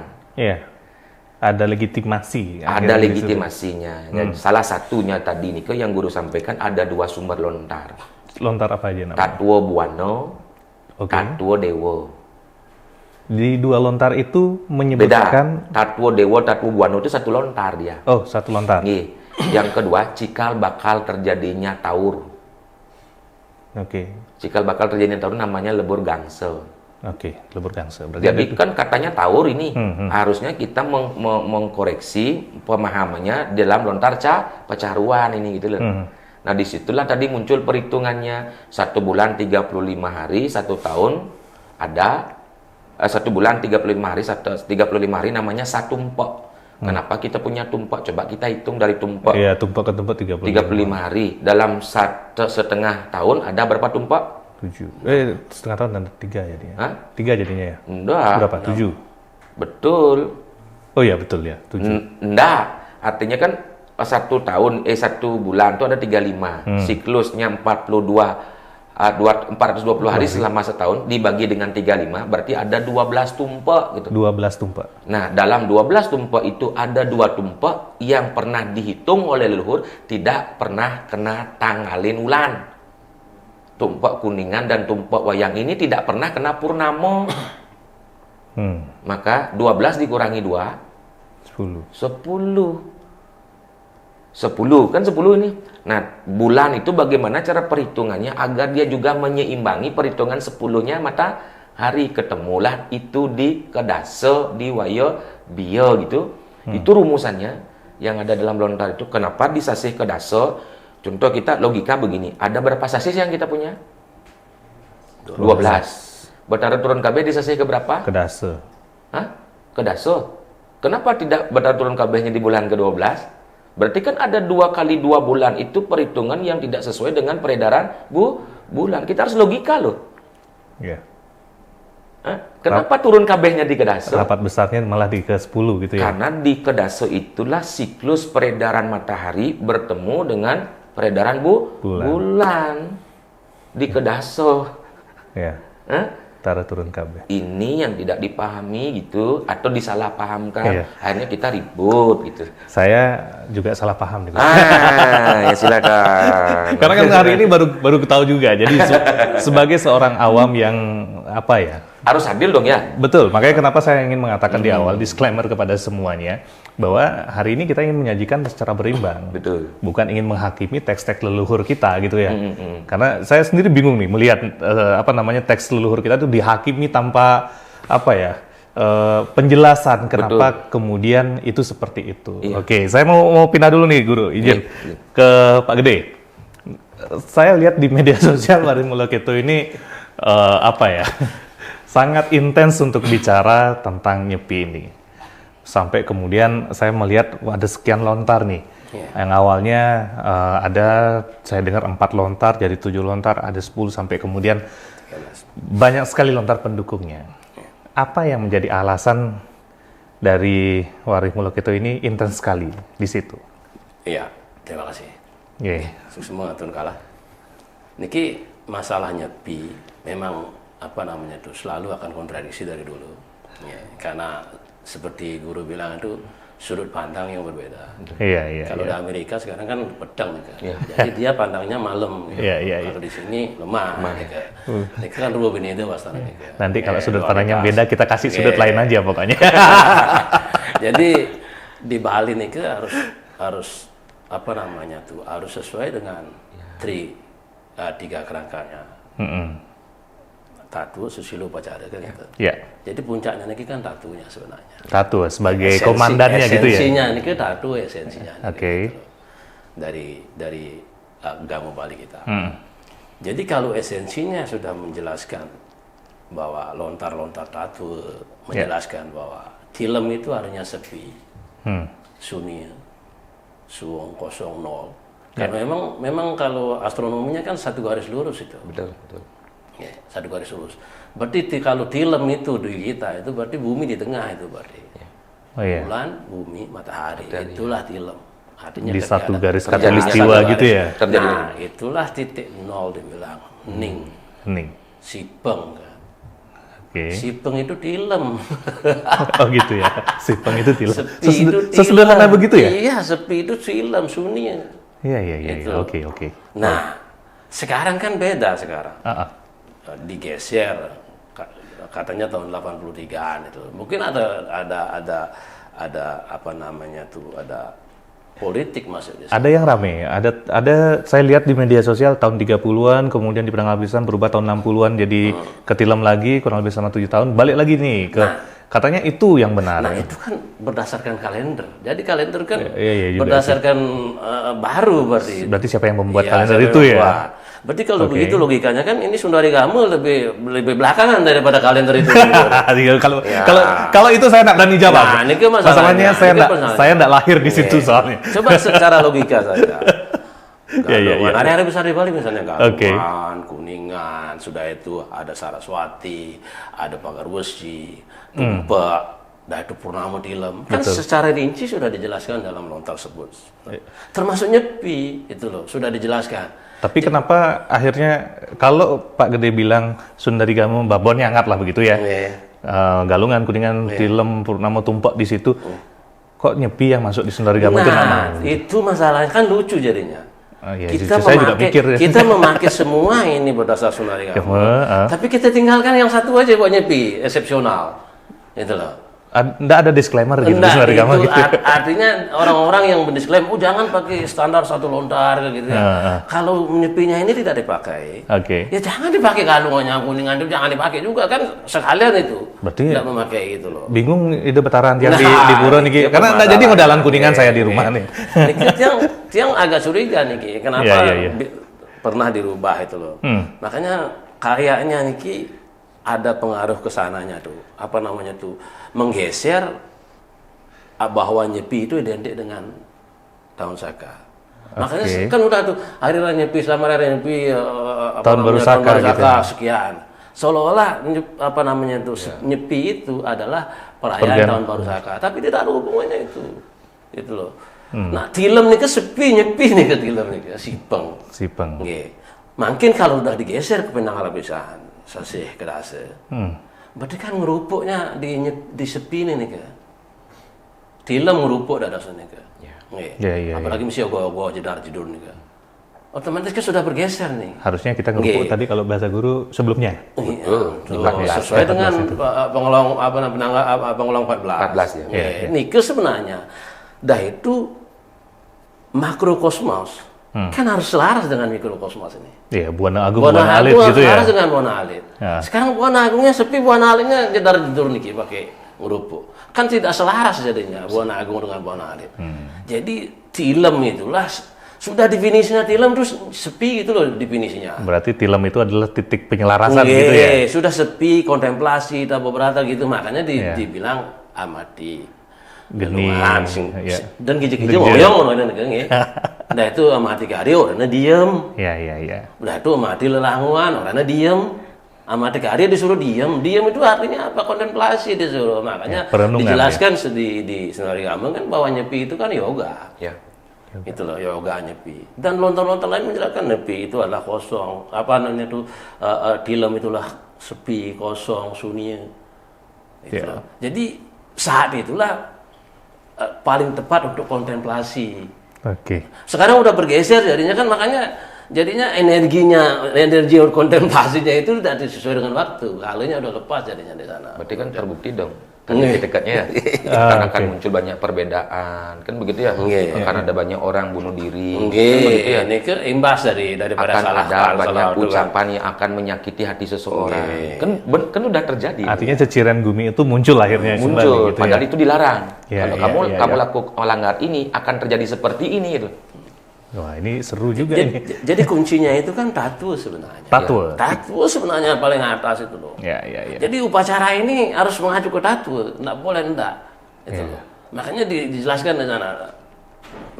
ada legitimasi. Ada legitimasinya. Dan salah satunya tadi nih yang guru sampaikan ada 2 sumber lontar. Lontar apa aja namanya? Tatuo Buano, Tatuo Dewo. Di 2 lontar itu menyebutkan... Beda. Tatuo Dewo, Tatuo Buano itu 1 lontar dia. Oh, 1 lontar. Nih. Yang kedua, cikal bakal terjadinya taur. Oke. Cikal bakal terjadinya taur namanya lebur gangsel. Oke, lebur gangsel. Berarti jadi kan katanya taur ini. Harusnya kita mengkoreksi pemahamannya dalam lontar pecaruan ini gitu loh. Nah, disitulah tadi muncul perhitungannya. 1 bulan 35 hari, 1 tahun ada 1 bulan 35 hari, 35 hari namanya 1 tumpek. Kenapa kita punya tumpek? Coba kita hitung dari tumpek. Iya, tumpek ke tumpek 35 hari. Dalam 1,5 tahun ada berapa tumpek? 7. Setengah tahun dan 3 jadinya. Hah? 3 jadinya ya? Enggak. Berapa? 7? Betul. Oh iya, betul ya, 7. Enggak. Artinya kan 1 tahun, 1 bulan itu ada 35. Siklusnya 420 hari selama setahun dibagi dengan 35 berarti ada 12 tumpek gitu. 12 tumpek. Nah, dalam 12 tumpek itu ada 2 tumpek yang pernah dihitung oleh leluhur tidak pernah kena tanggalin ulan. Tumpek kuningan dan tumpek wayang ini tidak pernah kena purnamo. Maka 12 dikurangi 2 10 kan 10 ini. Nah, bulan itu bagaimana cara perhitungannya agar dia juga menyeimbangi perhitungan 10-nya matahari. Ketemulah itu di kedase, di wayo, bio gitu. Itu rumusannya yang ada dalam lontar itu. Kenapa disasih kedase? Contoh kita logika begini. Ada berapa sasis yang kita punya? 12. Betara turun KB disasih ke berapa? Kedase. Hah? Kedase. Kenapa tidak betara turun KB-nya di bulan ke-12? Berarti kan ada 2 kali 2 bulan itu perhitungan yang tidak sesuai dengan peredaran bulan. Kita harus logika loh. Iya. Kenapa turun KB-nya di kedase? Rapat besarnya malah di ke-10 gitu ya? Karena di kedase itulah siklus peredaran matahari bertemu dengan peredaran bulan. Di kedase. Iya. Tara turun KB. Ini yang tidak dipahami gitu atau disalahpahamkan. Iya. Akhirnya kita ribut gitu. Saya juga salah paham nih. Ya silakan. Karena kan hari ini baru tahu juga. Jadi sebagai seorang awam yang apa ya? Harus adil dong ya. Betul. Makanya kenapa saya ingin mengatakan di awal disclaimer kepada semuanya bahwa hari ini kita ingin menyajikan secara berimbang. Betul. Bukan ingin menghakimi teks-teks leluhur kita gitu ya. Karena saya sendiri bingung nih melihat teks leluhur kita itu dihakimi tanpa penjelasan kenapa kemudian itu seperti itu. Iya. Oke, saya mau pindah dulu nih Guru, izin ke Pak Gede. Saya lihat di media sosial Warimuloketo ini sangat intens untuk bicara tentang Nyepi ini. Sampai kemudian saya melihat ada sekian lontar nih. Yang awalnya saya dengar 4 lontar, jadi 7 lontar, ada 10 sampai kemudian banyak sekali lontar pendukungnya. Apa yang menjadi alasan dari Warimuloketo ini intens sekali di situ? Iya, terima kasih. Semua turun kalah. Niki masalah Nyepi memang selalu akan kontradiksi dari dulu. Karena seperti Guru bilang itu sudut pandang yang berbeda. Kalau di Amerika sekarang kan pedang, jadi dia pandangnya malam. Kalau di sini lemah. Ini kan rubah ini itu Nanti kalau sudut pandangnya beda kita kasih sudut lain aja pokoknya. Jadi di Bali nih harus harus sesuai dengan 3 kerangkanya. Tatu, susilo, pacara kan gitu. Jadi puncaknya ini kan tatunya sebenarnya. Tatu sebagai komandannya gitu ya. Esensinya ini kan tatu esensinya. Oke. Dari agama Bali kita. Jadi kalau esensinya sudah menjelaskan bahwa lontar-lontar tatu menjelaskan bahwa film itu artinya sepi, sunyi, suwung kosong nol. Karena memang kalau astronominya kan 1 garis lurus itu. Betul. 1 garis lurus. Berarti kalau film itu di kita itu berarti bumi di tengah itu berarti. Bulan, bumi, matahari. Itulah film. Artinya di 1 garis khatulistiwa gitu ya. Nah, itulah titik nol dibilang ning. Sipeng kan. Sipeng itu tilem. Oh gitu ya, sipeng itu tilem. Sepi itu tilem. Sesederhana begitu ya? Iya, sepi itu tilem, sunyi. Iya. Oke. Nah, sekarang kan beda sekarang. Digeser, katanya tahun 83-an itu. Mungkin ada apa namanya tuh, ada politik masuk di sana. Ada yang rame, ada saya lihat di media sosial tahun 30-an, kemudian di Penanggal Belisan berubah tahun 60-an jadi ketilem lagi, kurang lebih selama 7 tahun, balik lagi nih ke katanya itu yang benar. Nah, itu kan berdasarkan kalender. Jadi kalender kan juga berdasarkan baru berarti. Berarti siapa yang membuat kalender itu ya? Berarti kalau begitu logikanya kan ini Sundari Gamu lebih belakangan daripada kalender itu. Kalau itu saya nggak berani jawab. Nah, ini masalahnya saya nggak lahir di situ soalnya. Coba secara logika saja. Hari-hari besar di Bali misalnya Galungan, Kuningan, sudah itu ada Saraswati, ada Pagarwesi, Tumpek, dah itu Purnama Tilem. Kan secara rinci sudah dijelaskan dalam lontar tersebut. Termasuk Nyepi itu loh, sudah dijelaskan. Tapi kenapa akhirnya kalau Pak Gede bilang Sundari Gamu babonnya anggaplah begitu ya. Galungan, Kuningan, Tilem, Purnama, Tumpek di situ. Kok Nyepi yang masuk di Sundari Gamu itu nama? Itu masalahnya kan lucu jadinya. Kita memakai semua ini berdasar Sundari Gamu. Tapi kita tinggalkan yang satu aja buat Nyepi, eksepsional. Itu loh. Nggak ada disclaimer gitu Sundari Gamu gitu. Artinya orang-orang yang mendisklaim, jangan pakai standar satu lontar gitu ya. Kalau Nyepinya ini tidak dipakai, ya jangan dipakai Galungannya, Kuningan itu jangan dipakai juga kan sekalian itu. Berarti tidak memakai gitu loh. Bingung ide betaran tiang di Pura nih, karena nggak jadi modalan Kuningan saya di rumah nih. Tiang agak curiga nih, kenapa pernah dirubah itu loh. Makanya kayaknya nih ada pengaruh ke sananya tuh, apa namanya tuh, menggeser bahwa Nyepi itu identik dengan tahun Saka. Makanya kan udah tuh hari raya Nyepi, selamat hari raya Nyepi, tahun baru Saka gitu. Sekian. Seolah-olah apa namanya tuh Nyepi itu adalah perayaan tahun baru Saka, tapi tidak ada hubungannya itu loh. Nah, tilem nih ke sepi, Nyepi nih ke tilem nih ke Sipeng. Mungkin kalau udah digeser ke Penanggal Belisan, sasih kerasa. Berarti kan ngerupuknya di sepi nih ke. Tilem ngerupuk dah dasarnya ke. Apalagi mesti ogoh-ogoh jedar-jedur nih ke. Otomatis kan sudah bergeser nih. Harusnya kita ngerupuk tadi kalau bahasa guru sebelumnya. Sesuai dengan Pengolong 14 ya. Nike sebenarnya dah itu makrokosmos. Kan harus selaras dengan mikrokosmos ini. Iya, Buana Agung, Buana Alit gitu ya. Selaras dengan Buana Alit. Sekarang Buana Agungnya sepi, Buana Alitnya jedar-jedur nih pakai ngerupuk. Kan tidak selaras jadinya Buana Agung dengan Buana Alit. Jadi tilem itulah sudah definisinya tilem terus sepi gitu loh definisinya. Berarti tilem itu adalah titik penyelarasan gitu ya. Sudah sepi, kontemplasi, beberapa gitu, makanya dibilang amati. Genungan dan gijik-gijik ngoyong orang ini. Nah itu amati karyo orangnya diem. Iya. Udah itu amati lelanguan orangnya diem. Amati karyo disuruh diem. Diem itu artinya apa? Kontemplasi disuruh. Makanya dijelaskan di Sundari Gamu kan bahwa Nyepi itu kan yoga. Itu loh yoga Nyepi. Dan lontar-lontar lain menjelaskan Nyepi itu adalah kosong. Apa namanya itu tilem itulah sepi, kosong, sunyi. Itu loh. Jadi saat itulah paling tepat untuk kontemplasi. Sekarang udah bergeser jadinya kan, makanya jadinya energi kontemplasinya itu tidak sesuai dengan waktu. Alurnya udah lepas jadinya di sana. Berarti kan terbukti dong. Dekatnya karena akan muncul banyak perbedaan kan begitu ya. Karena ada banyak orang bunuh diri. Kan begitu ya. Ini ke imbas daripada akan ada banyak ucapan yang akan menyakiti hati seseorang. Kan udah terjadi. Artinya ceciran Gumi itu muncul akhirnya muncul. Gitu padahal itu dilarang. Kalau kamu lakukan melanggar ini akan terjadi seperti ini gitu. Wah, ini seru juga ini. Jadi kuncinya itu kan tatu sebenarnya. Tatu sebenarnya paling atas itu loh. Jadi upacara ini harus mengacu ke tatu, enggak boleh enggak. Itu loh. Makanya dijelaskan di sana.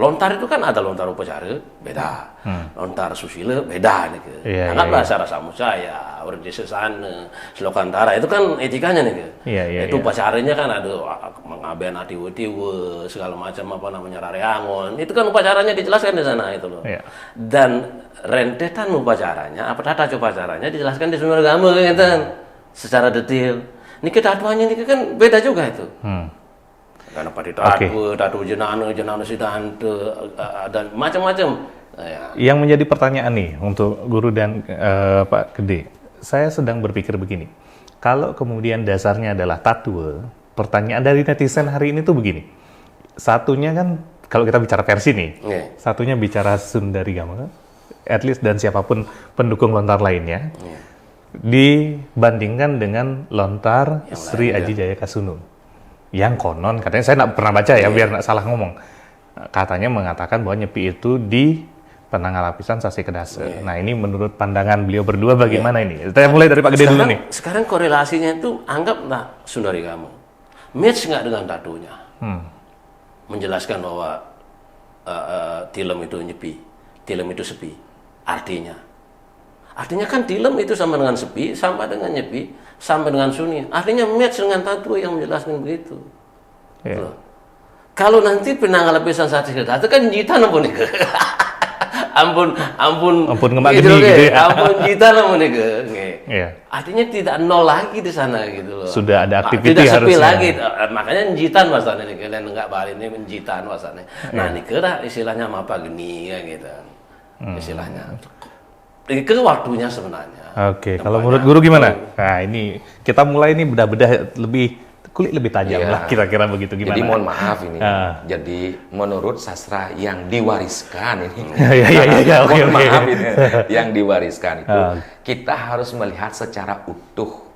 Lontar itu kan ada lontar upacara beda, lontar susila beda nih. Anggaplah Sara Samusaya, Wardi Sesana, Slokantara itu kan etikanya nih. Itu upacaranya kan ada mengaben atiwe-tiwe segala macam apa namanya rareangon. Itu kan upacaranya dijelaskan di sana itu loh. Dan rentetan upacaranya, apa tata upacaranya dijelaskan di Sundari Gamu gitu. secara detail. Ini ketatuannya ini kan beda juga itu. Karena pada tatu jenana sidante dan macam-macam. Yang menjadi pertanyaan nih untuk Guru dan Pak Gede, saya sedang berpikir begini. Kalau kemudian dasarnya adalah tattoo, pertanyaan dari netizen hari ini tuh begini. Satunya kan kalau kita bicara versi nih, satunya bicara Sundarigama, at least dan siapapun pendukung lontar lainnya, dibandingkan dengan lontar Sri Aji Jaya Kasunu. Yang konon, katanya saya nggak pernah baca ya, biar nggak salah ngomong. Katanya mengatakan bahwa Nyepi itu di Penanggal Lapisan Sasi Kedase. Nah ini menurut pandangan beliau berdua bagaimana ini? Saya mulai dari Pak Gede dulu nih. Sekarang korelasinya itu anggaplah Sundarigama. Match nggak dengan tatunya? Menjelaskan bahwa tilem itu Nyepi, tilem itu sepi. Artinya kan tilem itu sama dengan sepi, sama dengan Nyepi, sama dengan sunyi. Artinya match dengan tatu yang menjelaskan begitu. Kalau nanti Penanggal Lapisan Sasi Kedase kan jitan apa nih? ampun ngemak geni gitu ya. Ampun jitan apa nih? Artinya tidak nol lagi di sana gitu loh. Sudah ada aktivitas tidak sepi harusnya. lagi. Makanya jitan bahasanya nih, kalian enggak balik ini menjitan bahasanya. Nah, ini kira istilahnya apa geni ya gitu. Istilahnya. Ini ke waktunya sebenarnya. Oke, kalau menurut Guru gimana? Nah, ini kita mulai ini bedah-bedah kulit lebih tajam lah, kira-kira begitu gimana? Jadi mohon maaf ini. Jadi menurut sastra yang diwariskan ini. Mohon maaf ini. Yang diwariskan itu kita harus melihat secara utuh.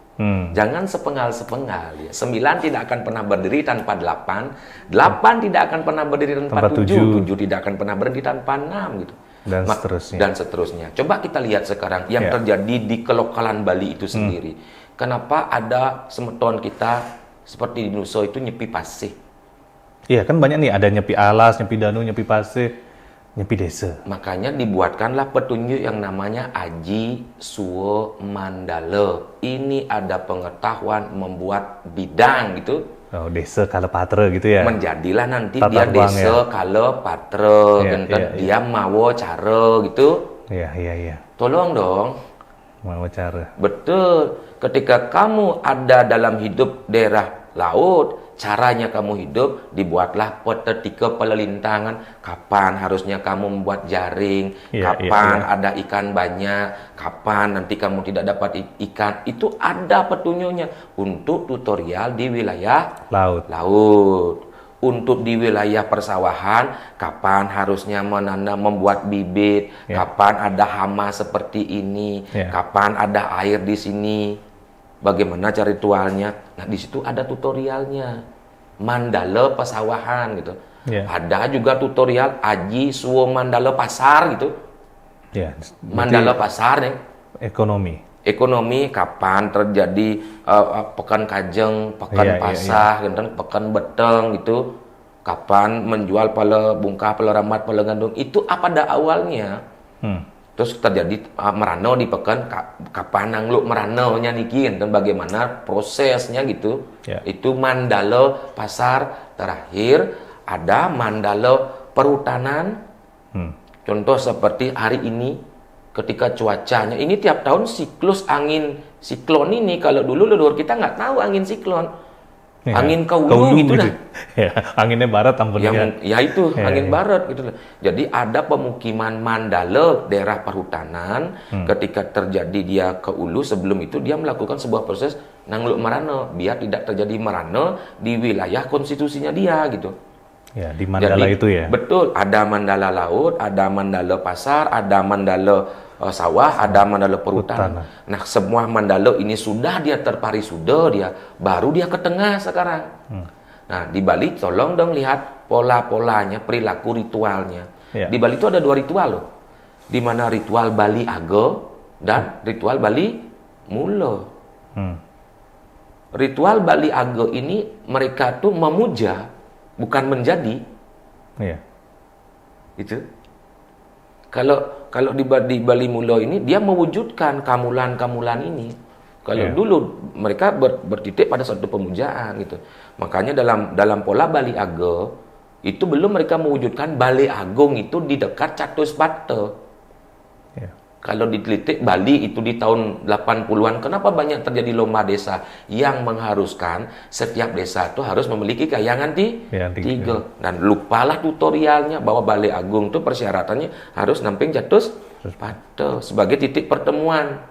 Jangan sepenggal-sepenggal. 9 tidak akan pernah berdiri tanpa 8. 8 tidak akan pernah berdiri tanpa 7. 7 tidak akan pernah berdiri tanpa 6 gitu. Dan seterusnya. Coba kita lihat sekarang yang terjadi di kelokalan Bali itu sendiri. Kenapa ada semeton kita seperti di Nusa itu Nyepi Pasih? Iya kan banyak nih, ada Nyepi Alas, Nyepi Danu, Nyepi Pasih, Nyepi Desa. Makanya dibuatkanlah petunjuk yang namanya Aji Suwo Mandala. Ini ada pengetahuan membuat bidang gitu. Oh, desa Kalepatra gitu ya. Menjadilah nanti dia desa Kalepatra, dia mawo cara gitu. Iya. Tolong dong. Mawo cara. Betul. Ketika kamu ada dalam hidup daerah laut, caranya kamu hidup, dibuatlah peta tiga pelelintangan. Kapan harusnya kamu membuat jaring, kapan ada ikan banyak, kapan nanti kamu tidak dapat ikan. Itu ada petunjuknya untuk tutorial di wilayah laut. Untuk di wilayah persawahan, kapan harusnya menanam, membuat bibit, kapan ada hama seperti ini, kapan ada air di sini. Bagaimana cara ritualnya? Nah, di situ ada tutorialnya. Mandala pesawahan gitu. Ada juga tutorial Aji Suwo Mandala Pasar gitu. Mandala Pasar nih. Ekonomi kapan terjadi pekan kajeng, pekan pasah, pekan beteng gitu. Kapan menjual pala bungkah, pala ramat, pala gandung. Itu apa pada awalnya. Terus terjadi merano di pekan kapan nangluk meranonya niki dan bagaimana prosesnya gitu. Itu Mandala Pasar. Terakhir ada Mandala Perhutanan. Contoh seperti hari ini ketika cuacanya ini tiap tahun siklus angin siklon ini, kalau dulu leluhur kita nggak tahu angin siklon. Angin kaulu gitu dah. Anginnya barat ampun angin barat gitu lah. Jadi ada pemukiman Mandala daerah perhutanan, ketika terjadi dia ke ulu, sebelum itu dia melakukan sebuah proses nangluk merana biar tidak terjadi merana di wilayah konstitusinya dia gitu. Di Mandala. Jadi, itu ya. Betul, ada Mandala laut, ada Mandala pasar, ada Mandala sawah, ada Mandala perhutanan. Nah, semua Mandala ini sudah dia terparisuda dia, baru dia ke tengah sekarang. Nah, di Bali tolong dong lihat pola-polanya, perilaku ritualnya. Di Bali itu ada 2 ritual loh. Di mana ritual Bali Age dan ritual Bali Mula. Ritual Bali Age ini mereka tuh memuja, bukan menjadi. Itu. Kalau di Bali Mula ini dia mewujudkan kamulan-kamulan ini. Kalau dulu mereka bertitik pada suatu pemujaan gitu. Makanya dalam pola Bali Age itu belum mereka mewujudkan Bali Agung itu di dekat Catuspata. Kalau diteliti Bali itu di tahun 80-an, kenapa banyak terjadi lomba desa yang mengharuskan setiap desa itu harus memiliki kayangan tiga. Dan lupalah tutorialnya bahwa Balai Agung itu persyaratannya harus namping Jatus Pato sebagai titik pertemuan,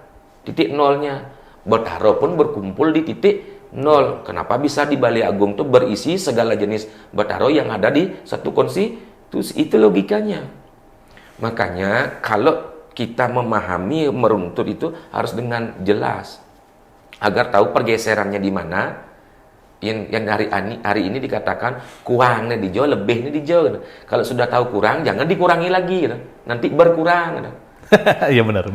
titik nolnya. Betaro pun berkumpul di titik nol. Kenapa bisa di Balai Agung itu berisi segala jenis Betaro yang ada di satu konstitusi? Itu logikanya. Makanya kalau kita memahami meruntut itu harus dengan jelas agar tahu pergeserannya di mana. Yang hari ini dikatakan kurangnya di jauh, lebihnya di jauh. Kalau sudah tahu kurang, jangan dikurangi lagi, nanti berkurang. Iya benar.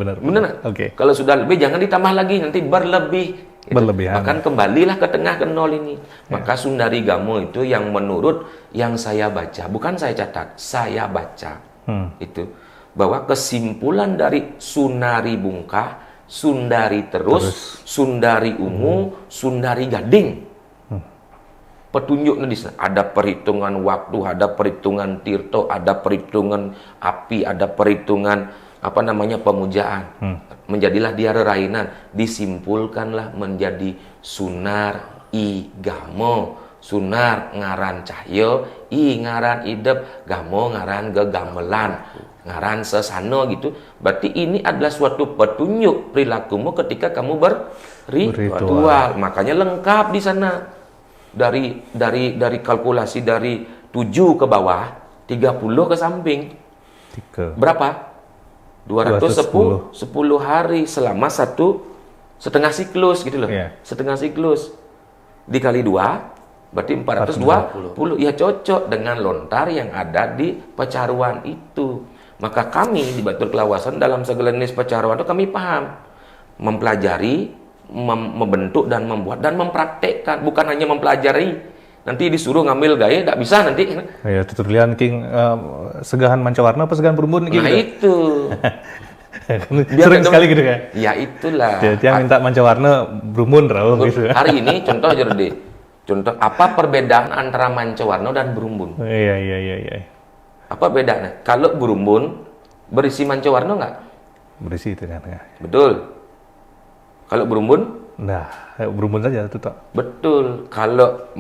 Oke. Kalau sudah lebih, jangan ditambah lagi, nanti berlebih. Berlebihan. Bahkan kembalilah ke tengah ke nol ini. Maka Sundari Gamo itu yang menurut yang saya baca, bukan saya catat, saya baca itu. Bahwa kesimpulan dari Sunari Bungkah, Sundari Terus, Sundari Ungu, Sundari Gading. Petunjuknya di sana. Ada perhitungan waktu, ada perhitungan tirto, ada perhitungan api, ada perhitungan pemujaan. Menjadilah dia rerainan, disimpulkanlah menjadi Sunar I Gamo. Sunar ngaran cahyo, I ngaran idep, Gamo ngaran gegamelan. Ngaran sesano gitu. Berarti ini adalah suatu petunjuk perilakumu ketika kamu berritual. Makanya lengkap di sana. Dari kalkulasi dari 7 ke bawah, 30 ke samping. Berapa? 210 hari selama setengah siklus gitu loh. Setengah siklus dikali 2 berarti 420. Ya cocok dengan lontar yang ada di pecaruan itu. Maka kami di Batur Kelawasan dalam segala jenis pecaruan itu kami paham, mempelajari, membentuk dan membuat dan mempraktekkan, bukan hanya mempelajari. Nanti disuruh ngambil gaya, tidak bisa nanti. Ya, tutorial King segahan mancawarna apa segahan berumbun gitu. Nah itu. Sering sekali gitu kan? Ya itulah. Dia minta mancawarna berumbun raw gitu. Hari ini contoh aja deh. Contoh apa perbedaan antara mancawarna dan berumbun? Iya. Apa bedanya? Kalau berumbun berisi mancawarna nggak? Berisi itu kan. Betul. Kalau berumbun? Nah, berumbun saja itu toh. Betul. Kalau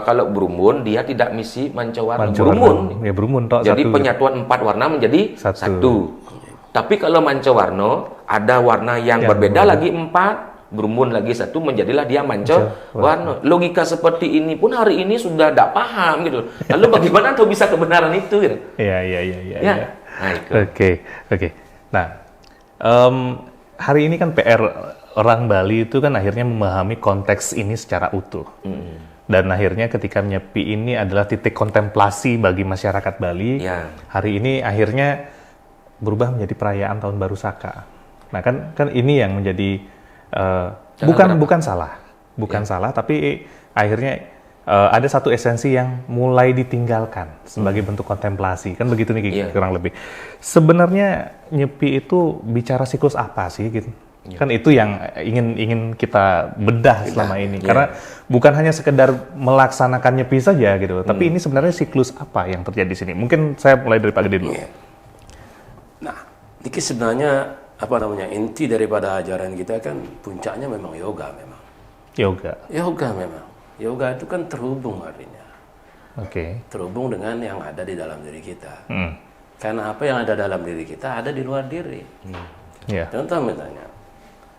kalau berumbun dia tidak misi mancawarna. Berumbun. Ya berumbun toh. Jadi penyatuan 4 warna menjadi satu. Tapi kalau mancawarna ada warna yang berbeda lagi 4. Berumbun lagi 1, menjadilah dia mancawarna. Logika seperti ini pun hari ini sudah tidak paham gitu. Lalu bagaimana tahu bisa kebenaran itu? Gitu? Iya. Nah, itu. Oke. Nah, hari ini kan PR orang Bali itu kan akhirnya memahami konteks ini secara utuh. Dan akhirnya ketika Nyepi ini adalah titik kontemplasi bagi masyarakat Bali. Hari ini akhirnya berubah menjadi perayaan Tahun Baru Saka. Nah, kan ini yang menjadi bukan salah, tapi akhirnya ada satu esensi yang mulai ditinggalkan sebagai bentuk kontemplasi, kan begitu nih kurang lebih. Sebenarnya Nyepi itu bicara siklus apa sih gitu? Kan itu yang ingin kita bedah selama ini, karena bukan hanya sekedar melaksanakan Nyepi saja gitu, tapi ini sebenarnya siklus apa yang terjadi di sini? Mungkin saya mulai dari Pak Gede dulu. Nah, ini sebenarnya inti daripada ajaran kita kan puncaknya memang yoga memang. Yoga memang. Yoga itu kan terhubung artinya. Terhubung dengan yang ada di dalam diri kita. Karena apa yang ada dalam diri kita ada di luar diri. Contoh misalnya,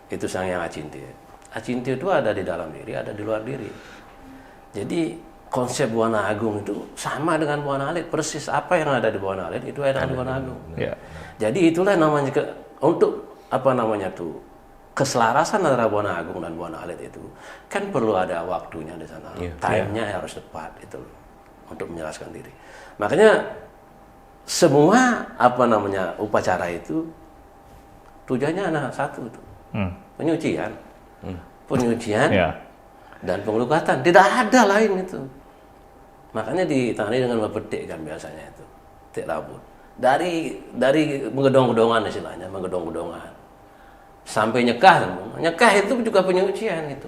itu Sang Yang Acinti. Acinti itu ada di dalam diri, ada di luar diri. Jadi konsep Buana Agung itu sama dengan Buana Alit. Persis apa yang ada di Buana Alit itu ada di Buana Agung. Jadi itulah namanya untuk keselarasan antara Buana Agung dan Buana Alit itu kan perlu ada waktunya di sana. Time-nya harus tepat itu untuk menjelaskan diri. Makanya semua upacara itu tujuannya satu itu. Penyucian. Dan pengelukatan. Tidak ada lain itu. Makanya ditangani dengan mepetik kan biasanya itu. Tik labut. Dari menggedong-gedongan istilahnya, menggedong-gedongan. Sampai nyekah itu juga penyucian itu.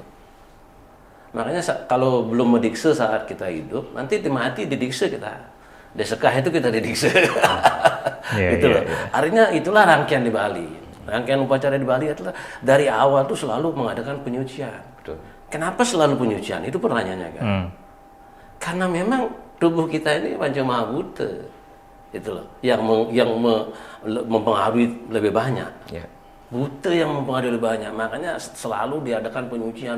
Makanya kalau belum mendikse saat kita hidup, nanti mati didikse kita. Desekah itu kita didikse. Artinya itulah rangkaian di Bali. Rangkaian upacara di Bali adalah dari awal tuh selalu mengadakan penyucian. Betul. Kenapa selalu penyucian? Itu pertanyaannya kan. Karena memang tubuh kita ini Panca Maha Bhuta, itu loh, yang mempengaruhi lebih banyak. Yeah. Buta yang mempengaruhi lebih banyak, makanya selalu diadakan penyucian.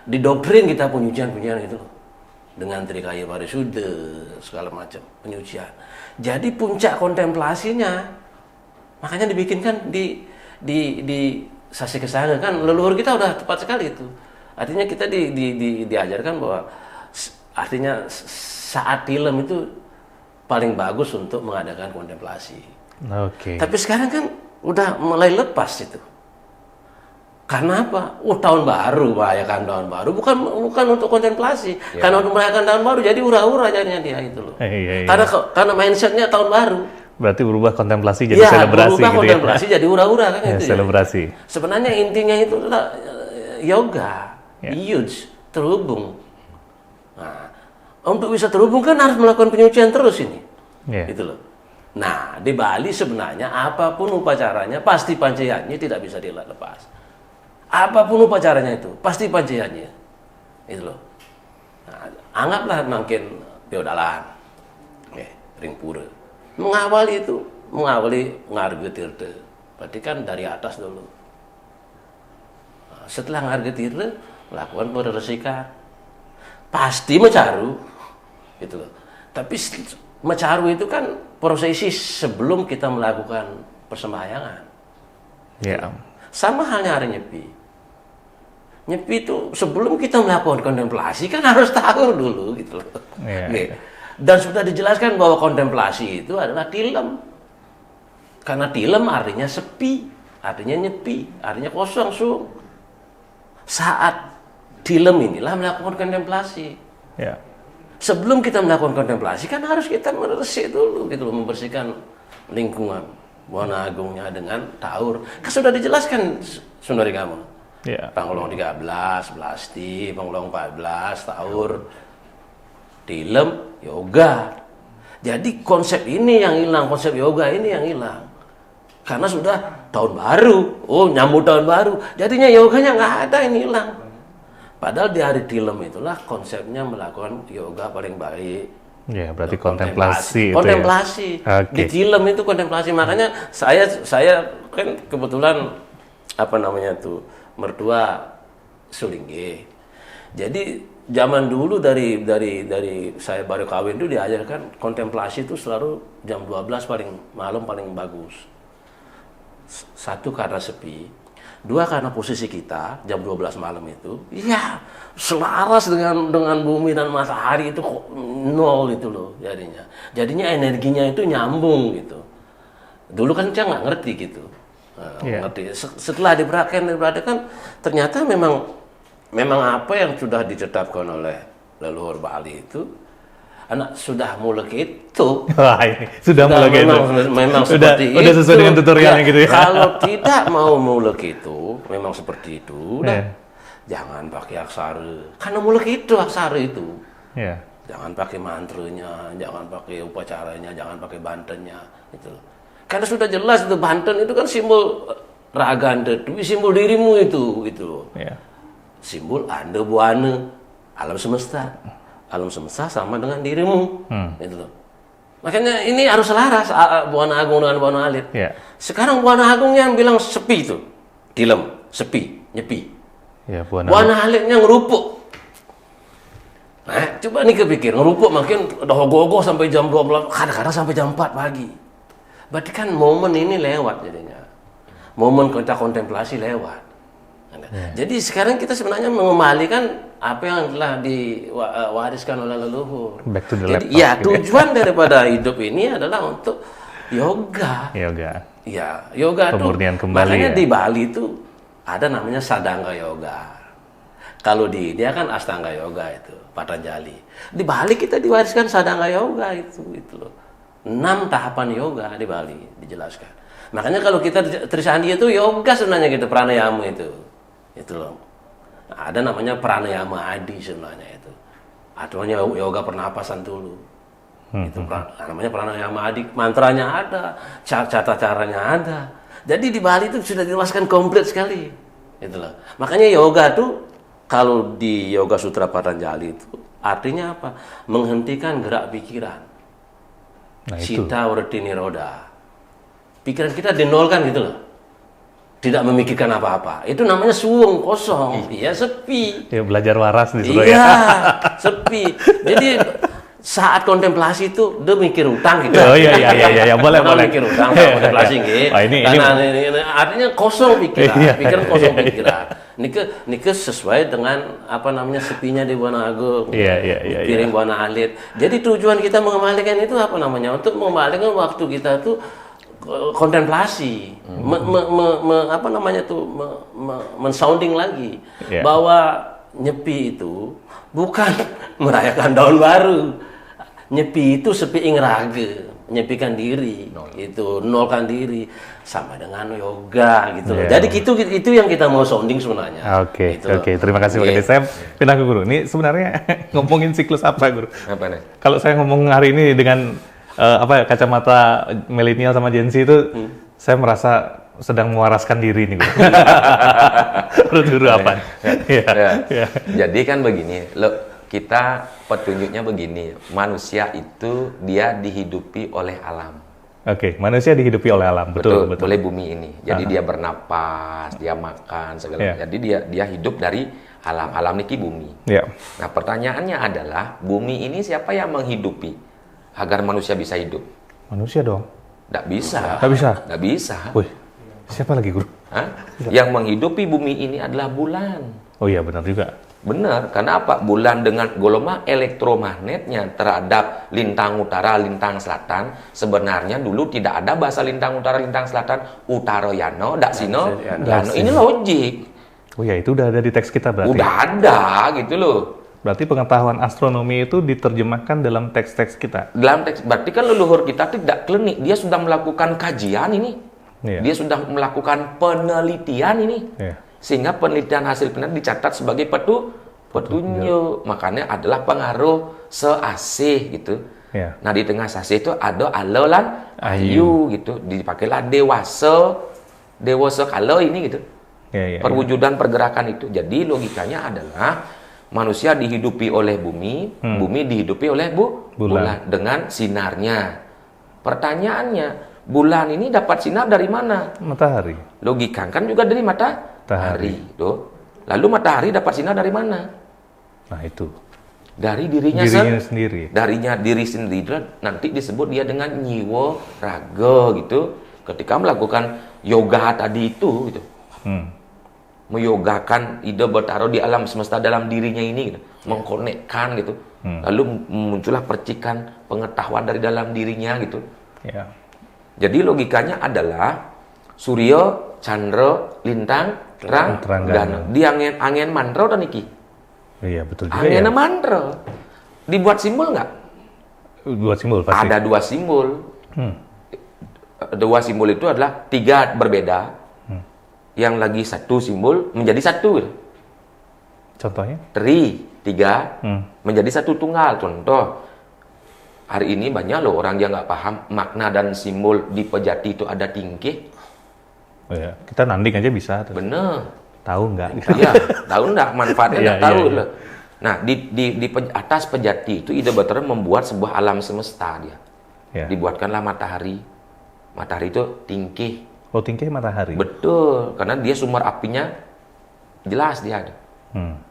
Di doktrin kita penyucian itu loh. Dengan Trikaya Parisuddha, segala macam penyucian. Jadi puncak kontemplasinya, makanya dibikinkan di Sasi Kesaga kan, leluhur kita udah tepat sekali itu. Artinya kita diajarkan bahwa artinya saat tilem itu paling bagus untuk mengadakan kontemplasi. Oke. Tapi sekarang kan udah mulai lepas itu. Karena apa? Tahun baru, merayakan tahun baru bukan untuk kontemplasi. Ya. Karena untuk merayakan tahun baru jadi hura-hura jadinya dia itu loh. Iya. Karena mindsetnya tahun baru. Berarti berubah kontemplasi jadi selebrasi berubah gitu kontemplasi ya? Jadi hura-hura kan itu. Selebrasi. Ya. Sebenarnya intinya itu adalah yoga, yuj, terhubung. Nah, untuk bisa terhubung kan harus melakukan penyucian terus ini. Gitu loh. Nah, di Bali sebenarnya apapun upacaranya pasti pancayanya tidak bisa dilepas. Apapun upacaranya itu pasti pancayanya. Itu loh. Nah, anggaplah makin Beodalan. Ring Pura. Mengawali Ngarga Tirta. Berarti kan dari atas dulu. Nah, setelah Ngarga Tirta melakukan peresikan. Pasti Mecaru. Gitu loh. Tapi Mecaru itu kan prosesi sebelum kita melakukan persembahyangan. Ya. Sama halnya hari Nyepi. Nyepi itu sebelum kita melakukan kontemplasi kan harus tahu dulu gitu loh. Ya. Dan sudah dijelaskan bahwa kontemplasi itu adalah tilem. Karena tilem artinya sepi, artinya nyepi, artinya kosong sung. Saat tilem inilah melakukan kontemplasi. Ya. Sebelum kita melakukan kontemplasi kan harus kita meresik dulu gitu loh, membersihkan lingkungan Buana Agungnya dengan taur. Kan sudah dijelaskan Sundari kamu. Yeah. Panglong 13, Belasti, Panglong 14, taur, tilem, yoga. Jadi konsep ini yang hilang, konsep yoga ini yang hilang. Karena sudah tahun baru, nyambut tahun baru. Jadinya yoganya nggak ada, ini hilang. Padahal di hari tilem itulah konsepnya melakukan yoga paling baik. Ya, berarti kontemplasi. Kontemplasi. Ya? Okay. Di tilem itu kontemplasi. Makanya saya kan kebetulan mertua Sulingge. Jadi zaman dulu dari saya baru kawin itu diajarkan kontemplasi itu selalu jam 12 malam paling bagus. Satu karena sepi. Dua karena posisi kita jam 12 malam itu ya selaras dengan bumi dan matahari itu nol itu loh jadinya energinya itu nyambung gitu. Dulu kan saya nggak ngerti gitu. Ngerti. Setelah diperhatikan ternyata memang apa yang sudah ditetapkan oleh leluhur Bali itu anak sudah mulai itu. Wah, ini sudah mulai itu. Memang seperti itu. Udah sesuai dengan tutorialnya gitu ya. Kalau tidak mau mulai itu, memang seperti itu. Udah. Jangan pakai aksara. Karena mulai itu aksara itu. Yeah. Jangan pakai mantranya, jangan pakai upacaranya, jangan pakai bantennya, gitu. Karena sudah jelas itu banten itu kan simbol raganda, itu simbol dirimu itu, gitu. Yeah. Simbol Anda buana alam semesta. Alam semesta sama dengan dirimu, gitu loh. Makanya ini harus selaras Buana Agung dengan Buana Alit. Yeah. Sekarang Buana Agungnya yang bilang sepi itu, tilem, sepi, nyepi. Yeah, Buana Alitnya ngerupuk. Nah, coba nih kepikir, ngerupuk makin udah ogoh-ogoh sampai jam 12, kadang-kadang sampai jam 4 pagi. Berarti kan momen ini lewat jadinya. Momen kita kontemplasi lewat. Jadi sekarang kita sebenarnya mengembalikan apa yang telah diwariskan oleh leluhur. Back to the Jadi ya tujuan daripada hidup ini adalah untuk yoga. Yoga. Ya, yoga itu. Makanya di Bali itu ada namanya Sadanga Yoga. Kalau di India kan Astanga Yoga itu, Patanjali. Di Bali kita diwariskan Sadanga Yoga itu loh. 6 tahapan yoga di Bali dijelaskan. Makanya kalau kita Trisandi itu yoga sebenarnya gitu, pranayama itu loh. Nah, ada namanya pranayama adi sebenarnya itu. Aturannya yoga pernapasan dulu. Itu namanya pranayama adi. Mantranya ada, cara caranya ada. Jadi di Bali itu sudah dijelaskan komplit sekali. Itulah. Makanya yoga tuh kalau di Yoga Sutra Patanjali itu artinya apa? Menghentikan gerak pikiran. Nah, itu. Sita Writti Niroda. Pikiran kita dinolkan gitu loh. Tidak memikirkan apa-apa. Itu namanya suwung, kosong. Iya, sepi. Ya, belajar waras di situ Iya, ya. sepi. Jadi saat kontemplasi itu dia mikir utang gitu. Oh iya, boleh. Mikir utang saat kontemplasi gitu. Wah, ini artinya kosong pikiran, Iya. pikiran kosong pikiran. Nike sesuai dengan apa namanya sepinya di Buana Agung. Iya. Piring Buana Alit. Jadi tujuan kita mengembalikan itu apa namanya? Untuk mengembalikan waktu kita tuh kontemplasi, apa namanya tuh, mensounding lagi bahwa nyepi itu bukan merayakan tahun baru. Nyepi itu sepi ingrage, nyepikan diri, itu nolkan diri, sama dengan yoga gitu loh. Jadi itu yang kita mau sounding sebenarnya. Oke. Terima kasih Pak Gede. Saya pindah ke Guru. Ini sebenarnya ngomongin siklus apa, Guru? Apa nih? Kalau saya ngomong hari ini dengan kacamata milenial sama Gen Z itu, saya merasa sedang mewaraskan diri nih, Guru. Menurut Guru apa? Jadi kan begini, kita petunjuknya begini, manusia itu dia dihidupi oleh alam. Oke, manusia dihidupi oleh alam, betul. Oleh bumi ini. Jadi dia bernapas, dia makan segala. Jadi dia hidup dari alam. Alam niki bumi. Nah, pertanyaannya adalah bumi ini siapa yang menghidupi agar manusia bisa hidup? Manusia dong. Nggak bisa. Nggak bisa. Wih, siapa lagi, Guru? Yang menghidupi bumi ini adalah bulan. Oh iya, benar juga. Benar, karena apa? Bulan dengan gelombang elektromagnetnya terhadap lintang utara, lintang selatan, sebenarnya dulu tidak ada bahasa lintang utara, lintang selatan, utara yano, daksino, yano. Ini logik. Oh ya, itu udah ada di teks kita berarti? Udah ada, gitu loh. Berarti pengetahuan astronomi itu diterjemahkan dalam teks-teks kita? Dalam teks, berarti kan leluhur kita tidak klinik, dia sudah melakukan kajian ini. Dia sudah melakukan penelitian ini. Sehingga penelitian hasil penelitian dicatat sebagai petunjuk. Makanya adalah pengaruh seasih gitu. Nah, di tengah seasih itu ada alolan ayu gitu. Dipakailah dewasa kalau ini gitu. Perwujudan pergerakan itu. Jadi logikanya adalah manusia dihidupi oleh bumi, bumi dihidupi oleh bulan dengan sinarnya. Pertanyaannya, bulan ini dapat sinar dari mana? Matahari. Logika kan juga dari matahari. Lalu matahari dapat sinar dari mana? Nah, itu. Dari dirinya sendiri. Darinya diri sendiri, nanti disebut dia dengan nyiwo raga gitu. Ketika melakukan yoga tadi itu gitu. Meyogakan ide bertaruh di alam semesta dalam dirinya ini gitu. Mengkonekkan gitu. Lalu muncullah percikan pengetahuan dari dalam dirinya gitu. Jadi logikanya adalah Surya, Chandra, Lintang, Tranggana. Di angin mantra dan iki. Iya, betul juga. Angin mantra. Dibuat simbol nggak? Buat simbol pasti. Ada 2 simbol. 2 simbol itu adalah 3 berbeda. Yang lagi 1 simbol menjadi 1. Contohnya? 3 menjadi 1 tunggal. Contoh, hari ini banyak loh orang yang nggak paham makna dan simbol di pejati itu ada tingkih. Oh ya, kita nanding aja bisa. Bener. Tahu nggak? Iya, tahu nggak manfaatnya nggak tahu loh. Nah, di atas pejati itu Ida Bathara membuat sebuah alam semesta dia. Dibuatkanlah matahari. Matahari itu tingkih. Oh, tingkih matahari. Betul, karena dia sumber apinya jelas dia ada.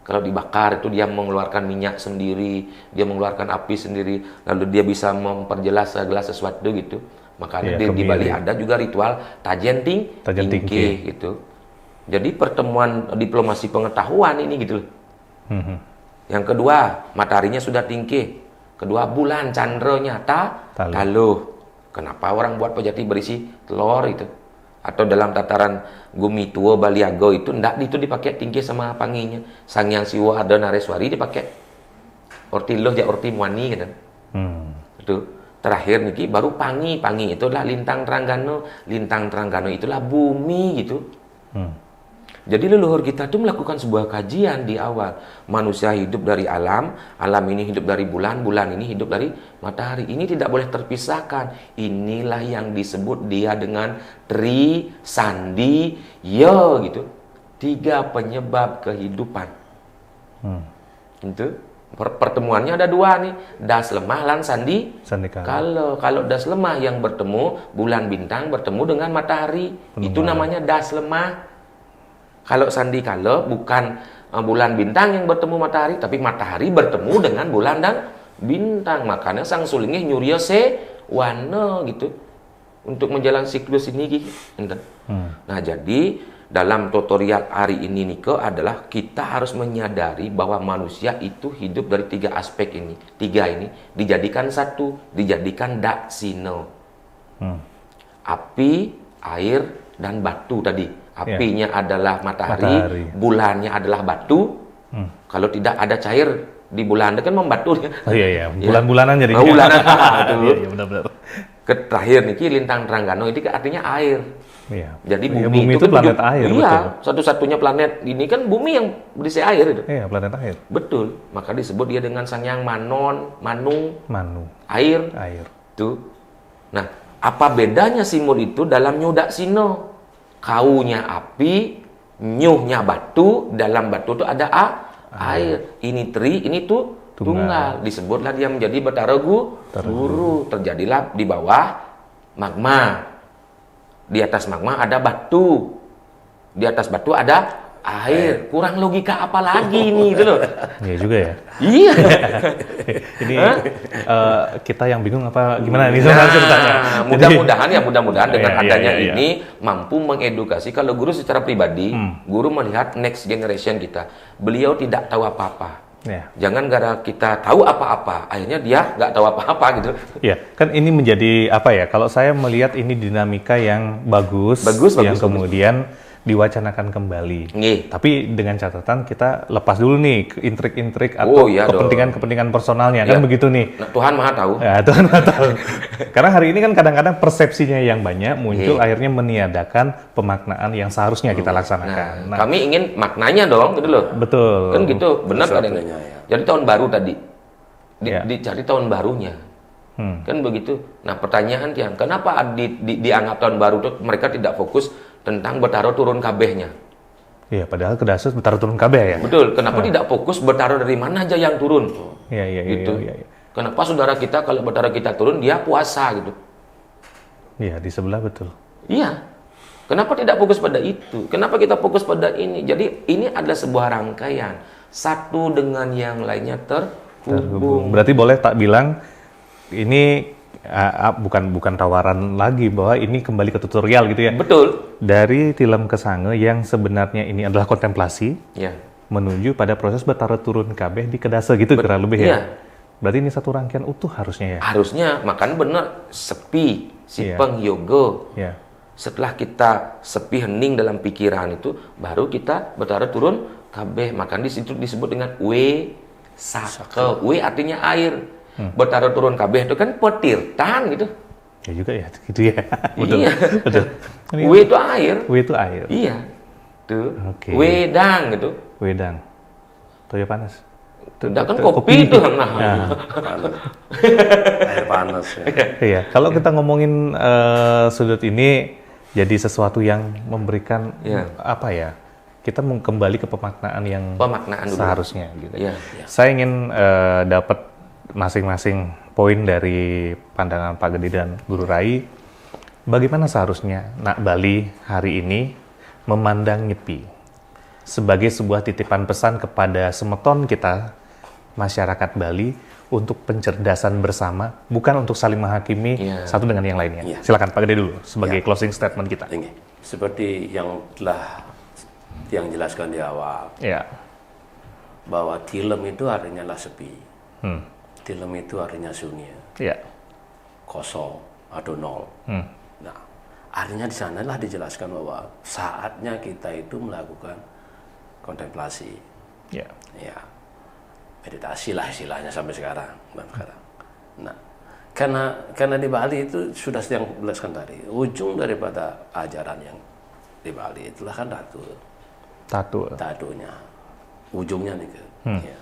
Kalau dibakar itu dia mengeluarkan minyak sendiri, dia mengeluarkan api sendiri, lalu dia bisa memperjelas segala sesuatu gitu. Makanya di Bali ada juga ritual tajen tingkih gitu. Jadi pertemuan diplomasi pengetahuan ini gitu loh. Yang kedua, mataharinya sudah tingkih. Kedua, bulan candronya taluh. Kenapa orang buat pejati berisi telur itu? Atau dalam tataran Gumi Tua Baliago itu itu dipakai tingkih sama panginya. Sangyang Siwa ada Nareswari dipakai orti loh ya orti muani gitu. Itu terakhir niki baru pangi itu adalah lintang Tranggana itulah bumi gitu. Jadi leluhur kita tuh melakukan sebuah kajian di awal. Manusia hidup dari alam, alam ini hidup dari bulan, bulan ini hidup dari matahari. Ini tidak boleh terpisahkan. Inilah yang disebut dia dengan Tri Sandi Yo gitu. 3 penyebab kehidupan. Itu pertemuannya ada 2 nih, das lemah lan sandi kala. Kalau das lemah yang bertemu bulan bintang bertemu dengan matahari, itu namanya das lemah. Kalau sandi kala bukan bulan bintang yang bertemu matahari, tapi matahari bertemu dengan bulan dan bintang. Makanya sang sulingnya nyurya se wana gitu untuk menjalani siklus ini gitu. Nah, jadi dalam tutorial hari ini Niko adalah kita harus menyadari bahwa manusia itu hidup dari 3 aspek ini. 3 ini dijadikan satu, dijadikan daksino. Api, air, dan batu tadi. Apinya adalah matahari, bulannya adalah batu. Kalau tidak ada cair di bulan itu kan membatu. Oh iya, bulan-bulanan jadinya. Bulanan. Iya, benar-benar. Terakhir niki lintang Tranggano itu artinya air. Iya. Jadi bumi itu planet air. Iya, satu-satunya planet ini kan bumi yang berisi air itu. Iya, planet air. Betul. Maka disebut dia dengan Sangyang Manon, Manu. Air. Tuh. Nah, apa bedanya simbol itu dalam nyudak sino? Kaunya api, nyuhnya batu, dalam batu itu ada air. Ini tri, ini tuh tunggal. Disebutlah dia menjadi Betara Guru. Terjadilah di bawah magma. Di atas magma ada batu. Di atas batu ada air. Kurang logika apa lagi ini gitu loh. Iya juga ya. Iya. Ini kita yang bingung apa gimana nih ceritanya. Mudah-mudahan dengan adanya ini mampu mengedukasi. Kalau guru secara pribadi, guru melihat next generation kita. Beliau tidak tahu apa-apa. Jangan gara kita tahu apa-apa, akhirnya dia nggak tahu apa-apa gitu. Iya, kan ini menjadi apa ya? Kalau saya melihat ini dinamika yang bagus yang kemudian diwacanakan kembali. Tapi dengan catatan kita lepas dulu nih ke intrik-intrik atau kepentingan-kepentingan personalnya kan begitu nih. Nah, Tuhan Maha Tahu. Ya, Tuhan Maha Tahu. Karena hari ini kan kadang-kadang persepsinya yang banyak muncul akhirnya meniadakan pemaknaan yang seharusnya kita laksanakan. Nah, kami ingin maknanya dong gitu loh. Betul. Kan gitu, benar kadang-kadang. Jadi tahun baru tadi dicari tahun barunya. Kan begitu. Nah, pertanyaan yang kenapa dianggap tahun baru itu mereka tidak fokus tentang Betara turun kabehnya. Iya, padahal kedasar Betara turun kabeh ya. Betul. Kenapa tidak fokus Betara dari mana aja yang turun? Iya. Kenapa saudara kita kalau Betara kita turun dia puasa gitu? Iya, di sebelah betul. Iya. Kenapa tidak fokus pada itu? Kenapa kita fokus pada ini? Jadi ini adalah sebuah rangkaian satu dengan yang lainnya terhubung. Berarti boleh tak bilang ini bukan tawaran lagi bahwa ini kembali ke tutorial gitu ya. Betul. Dari Tilem Kesange yang sebenarnya ini adalah kontemplasi menuju pada proses Betara turun kabeh di kedasa gitu kurang lebih ya. Berarti ini satu rangkaian utuh harusnya ya. Harusnya, makanya benar sepi, sipeng yoga. Setelah kita sepi hening dalam pikiran itu, baru kita Betara turun kabeh. Makanya di situ disebut dengan we sake. We artinya air. Betara turun kabeh itu kan petirtan gitu. Ya juga ya, gitu ya. Betul. Betul. We itu air. We itu air. Iya. Tuh. Wedang gitu. Wedang. Toyo panas. Tidak kan kopi itu. Air panas ya. Iya. Kalau kita ngomongin sudut ini jadi sesuatu yang memberikan apa ya? Kita kembali ke pemaknaan yang seharusnya gitu. Saya ingin dapat masing-masing poin dari pandangan Pak Gede dan Guru Rai. Bagaimana seharusnya Nak Bali hari ini memandang Nyepi sebagai sebuah titipan pesan kepada semeton kita masyarakat Bali untuk pencerdasan bersama, bukan untuk saling menghakimi satu dengan yang lainnya. Silakan Pak Gede dulu sebagai closing statement kita. Seperti yang telah yang jelaskan di awal, bahwa tilem itu artinya lah sepi. Tilem itu artinya sunyi, kosong atau nol. Nah, artinya di sanalah dijelaskan bahwa saatnya kita itu melakukan kontemplasi, meditasi lah istilahnya sampai sekarang. Nah, karena di Bali itu sudah yang jelaskan tadi, ujung daripada ajaran yang di Bali itulah kan Datur. tatunya, ujungnya nih. Ya.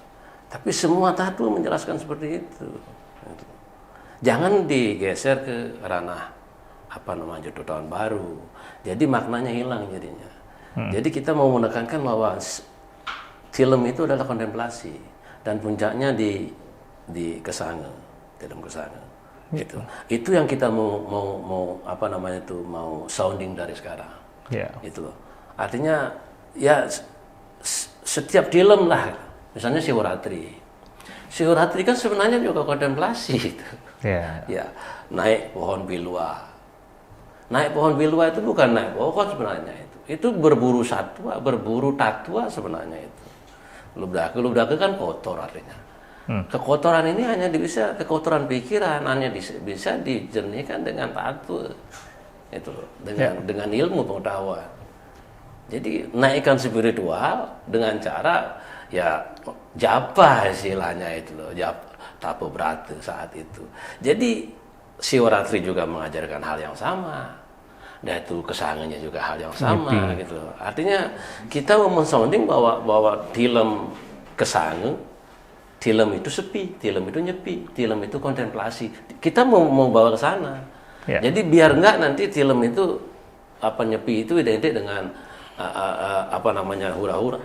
Tapi semua tatu menjelaskan seperti itu. Jangan digeser ke ranah jatuh tahun baru. Jadi maknanya hilang jadinya. Jadi kita mau menekankan bahwa film itu adalah kontemplasi dan puncaknya di Kesange, film Kesange. Gitu. Itu yang kita mau sounding dari sekarang. Gitu loh. Artinya ya setiap film lah, misalnya Siwaratri kan sebenarnya juga kontemplasi itu. Ya, naik pohon bilua. Naik pohon bilua itu bukan naik pohon sebenarnya itu berburu satwa, berburu tatwa sebenarnya itu. Lubdake kan kotor artinya. Kekotoran ini hanya bisa kekotoran pikiran, hanya bisa dijernihkan dengan tatu. Itu dengan ilmu pengetahuan. Jadi naikkan spiritual dengan cara ya japa istilahnya itu loh, tapo berata saat itu. Jadi Siwaratri juga mengajarkan hal yang sama. Dan itu Kesangenya juga hal yang sama gitu. Artinya kita mau men-sounding bahwa film Kesange, film itu sepi, film itu nyepi, film itu kontemplasi. Kita mau bawa ke sana. Jadi biar enggak nanti film itu nyepi itu identik dengan hura-hura,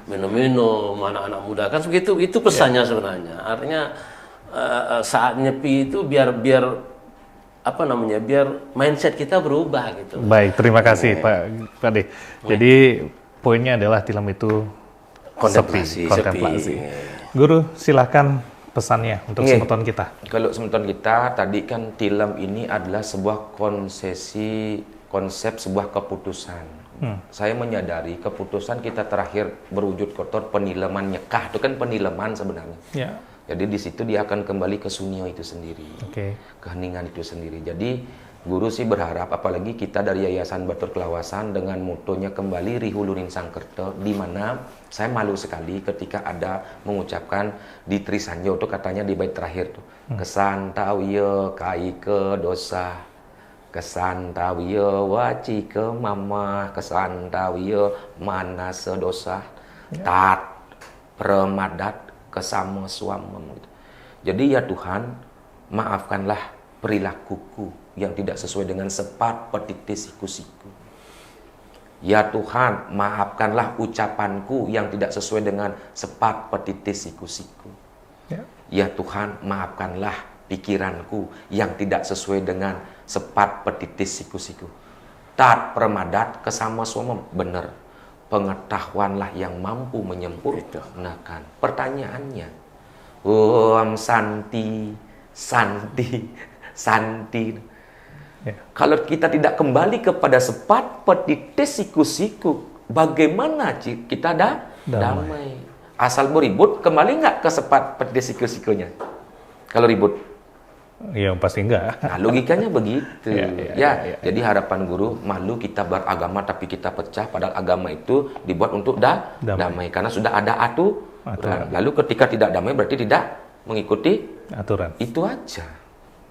minum-minum, anak-anak muda kan begitu. Itu pesannya sebenarnya. Artinya saat nyepi itu biar mindset kita berubah gitu. Baik, terima kasih Pak Ade. Jadi poinnya adalah film itu kontemplasi. Guru, silakan pesannya untuk semeton kita. Kalau semeton kita tadi kan film ini adalah sebuah konsep sebuah keputusan. Saya menyadari keputusan kita terakhir berwujud kotor penileman nyekah itu kan penileman sebenarnya. Jadi di situ dia akan kembali ke sunyo itu sendiri, keheningan itu sendiri. Jadi guru sih berharap, apalagi kita dari Yayasan Batur Kelawasan dengan motonya kembali Rihulunin Sangkerto, di mana saya malu sekali ketika ada mengucapkan di Trisanyo itu katanya di bait terakhir tuh, kesantawiyo kai ke dosa, kesantawiyo waci ke mama, kesantawiyo mana sedosa, tat peremadat kesama suamem gitu. Jadi ya Tuhan, maafkanlah perilakuku yang tidak sesuai dengan sepat petite siku-siku. Ya Tuhan, maafkanlah ucapanku yang tidak sesuai dengan sepat petite siku-siku. Ya Tuhan, maafkanlah pikiranku yang tidak sesuai dengan sepat petite siku-siku. Tat permadat kesama suamem, benar. Pengetahuanlah yang mampu menyempurnakan. Pertanyaannya, Santi. Kalau kita tidak kembali kepada sepat petite siku-siku, bagaimana kita damai? Asal beribut, kembali nggak ke sepat petite siku-sikunya? Kalau ribut? Ya pasti enggak. Nah, logikanya begitu. Jadi harapan guru, malu kita beragama tapi kita pecah, padahal agama itu dibuat untuk damai. Karena sudah ada aturan. Lalu ketika tidak damai berarti tidak mengikuti aturan. Itu aja.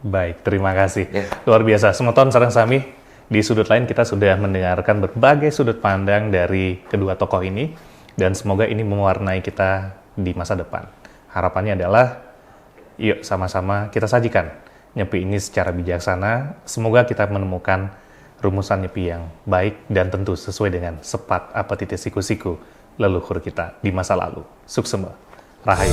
Baik, terima kasih. Luar biasa. Semeton sareng sami, di sudut lain kita sudah mendengarkan berbagai sudut pandang dari kedua tokoh ini, dan semoga ini mewarnai kita di masa depan. Harapannya adalah yuk sama-sama kita sajikan nyepi ini secara bijaksana. Semoga kita menemukan rumusan nyepi yang baik dan tentu sesuai dengan sepat petite siku-siku leluhur kita di masa lalu. Suksema. Rahayu.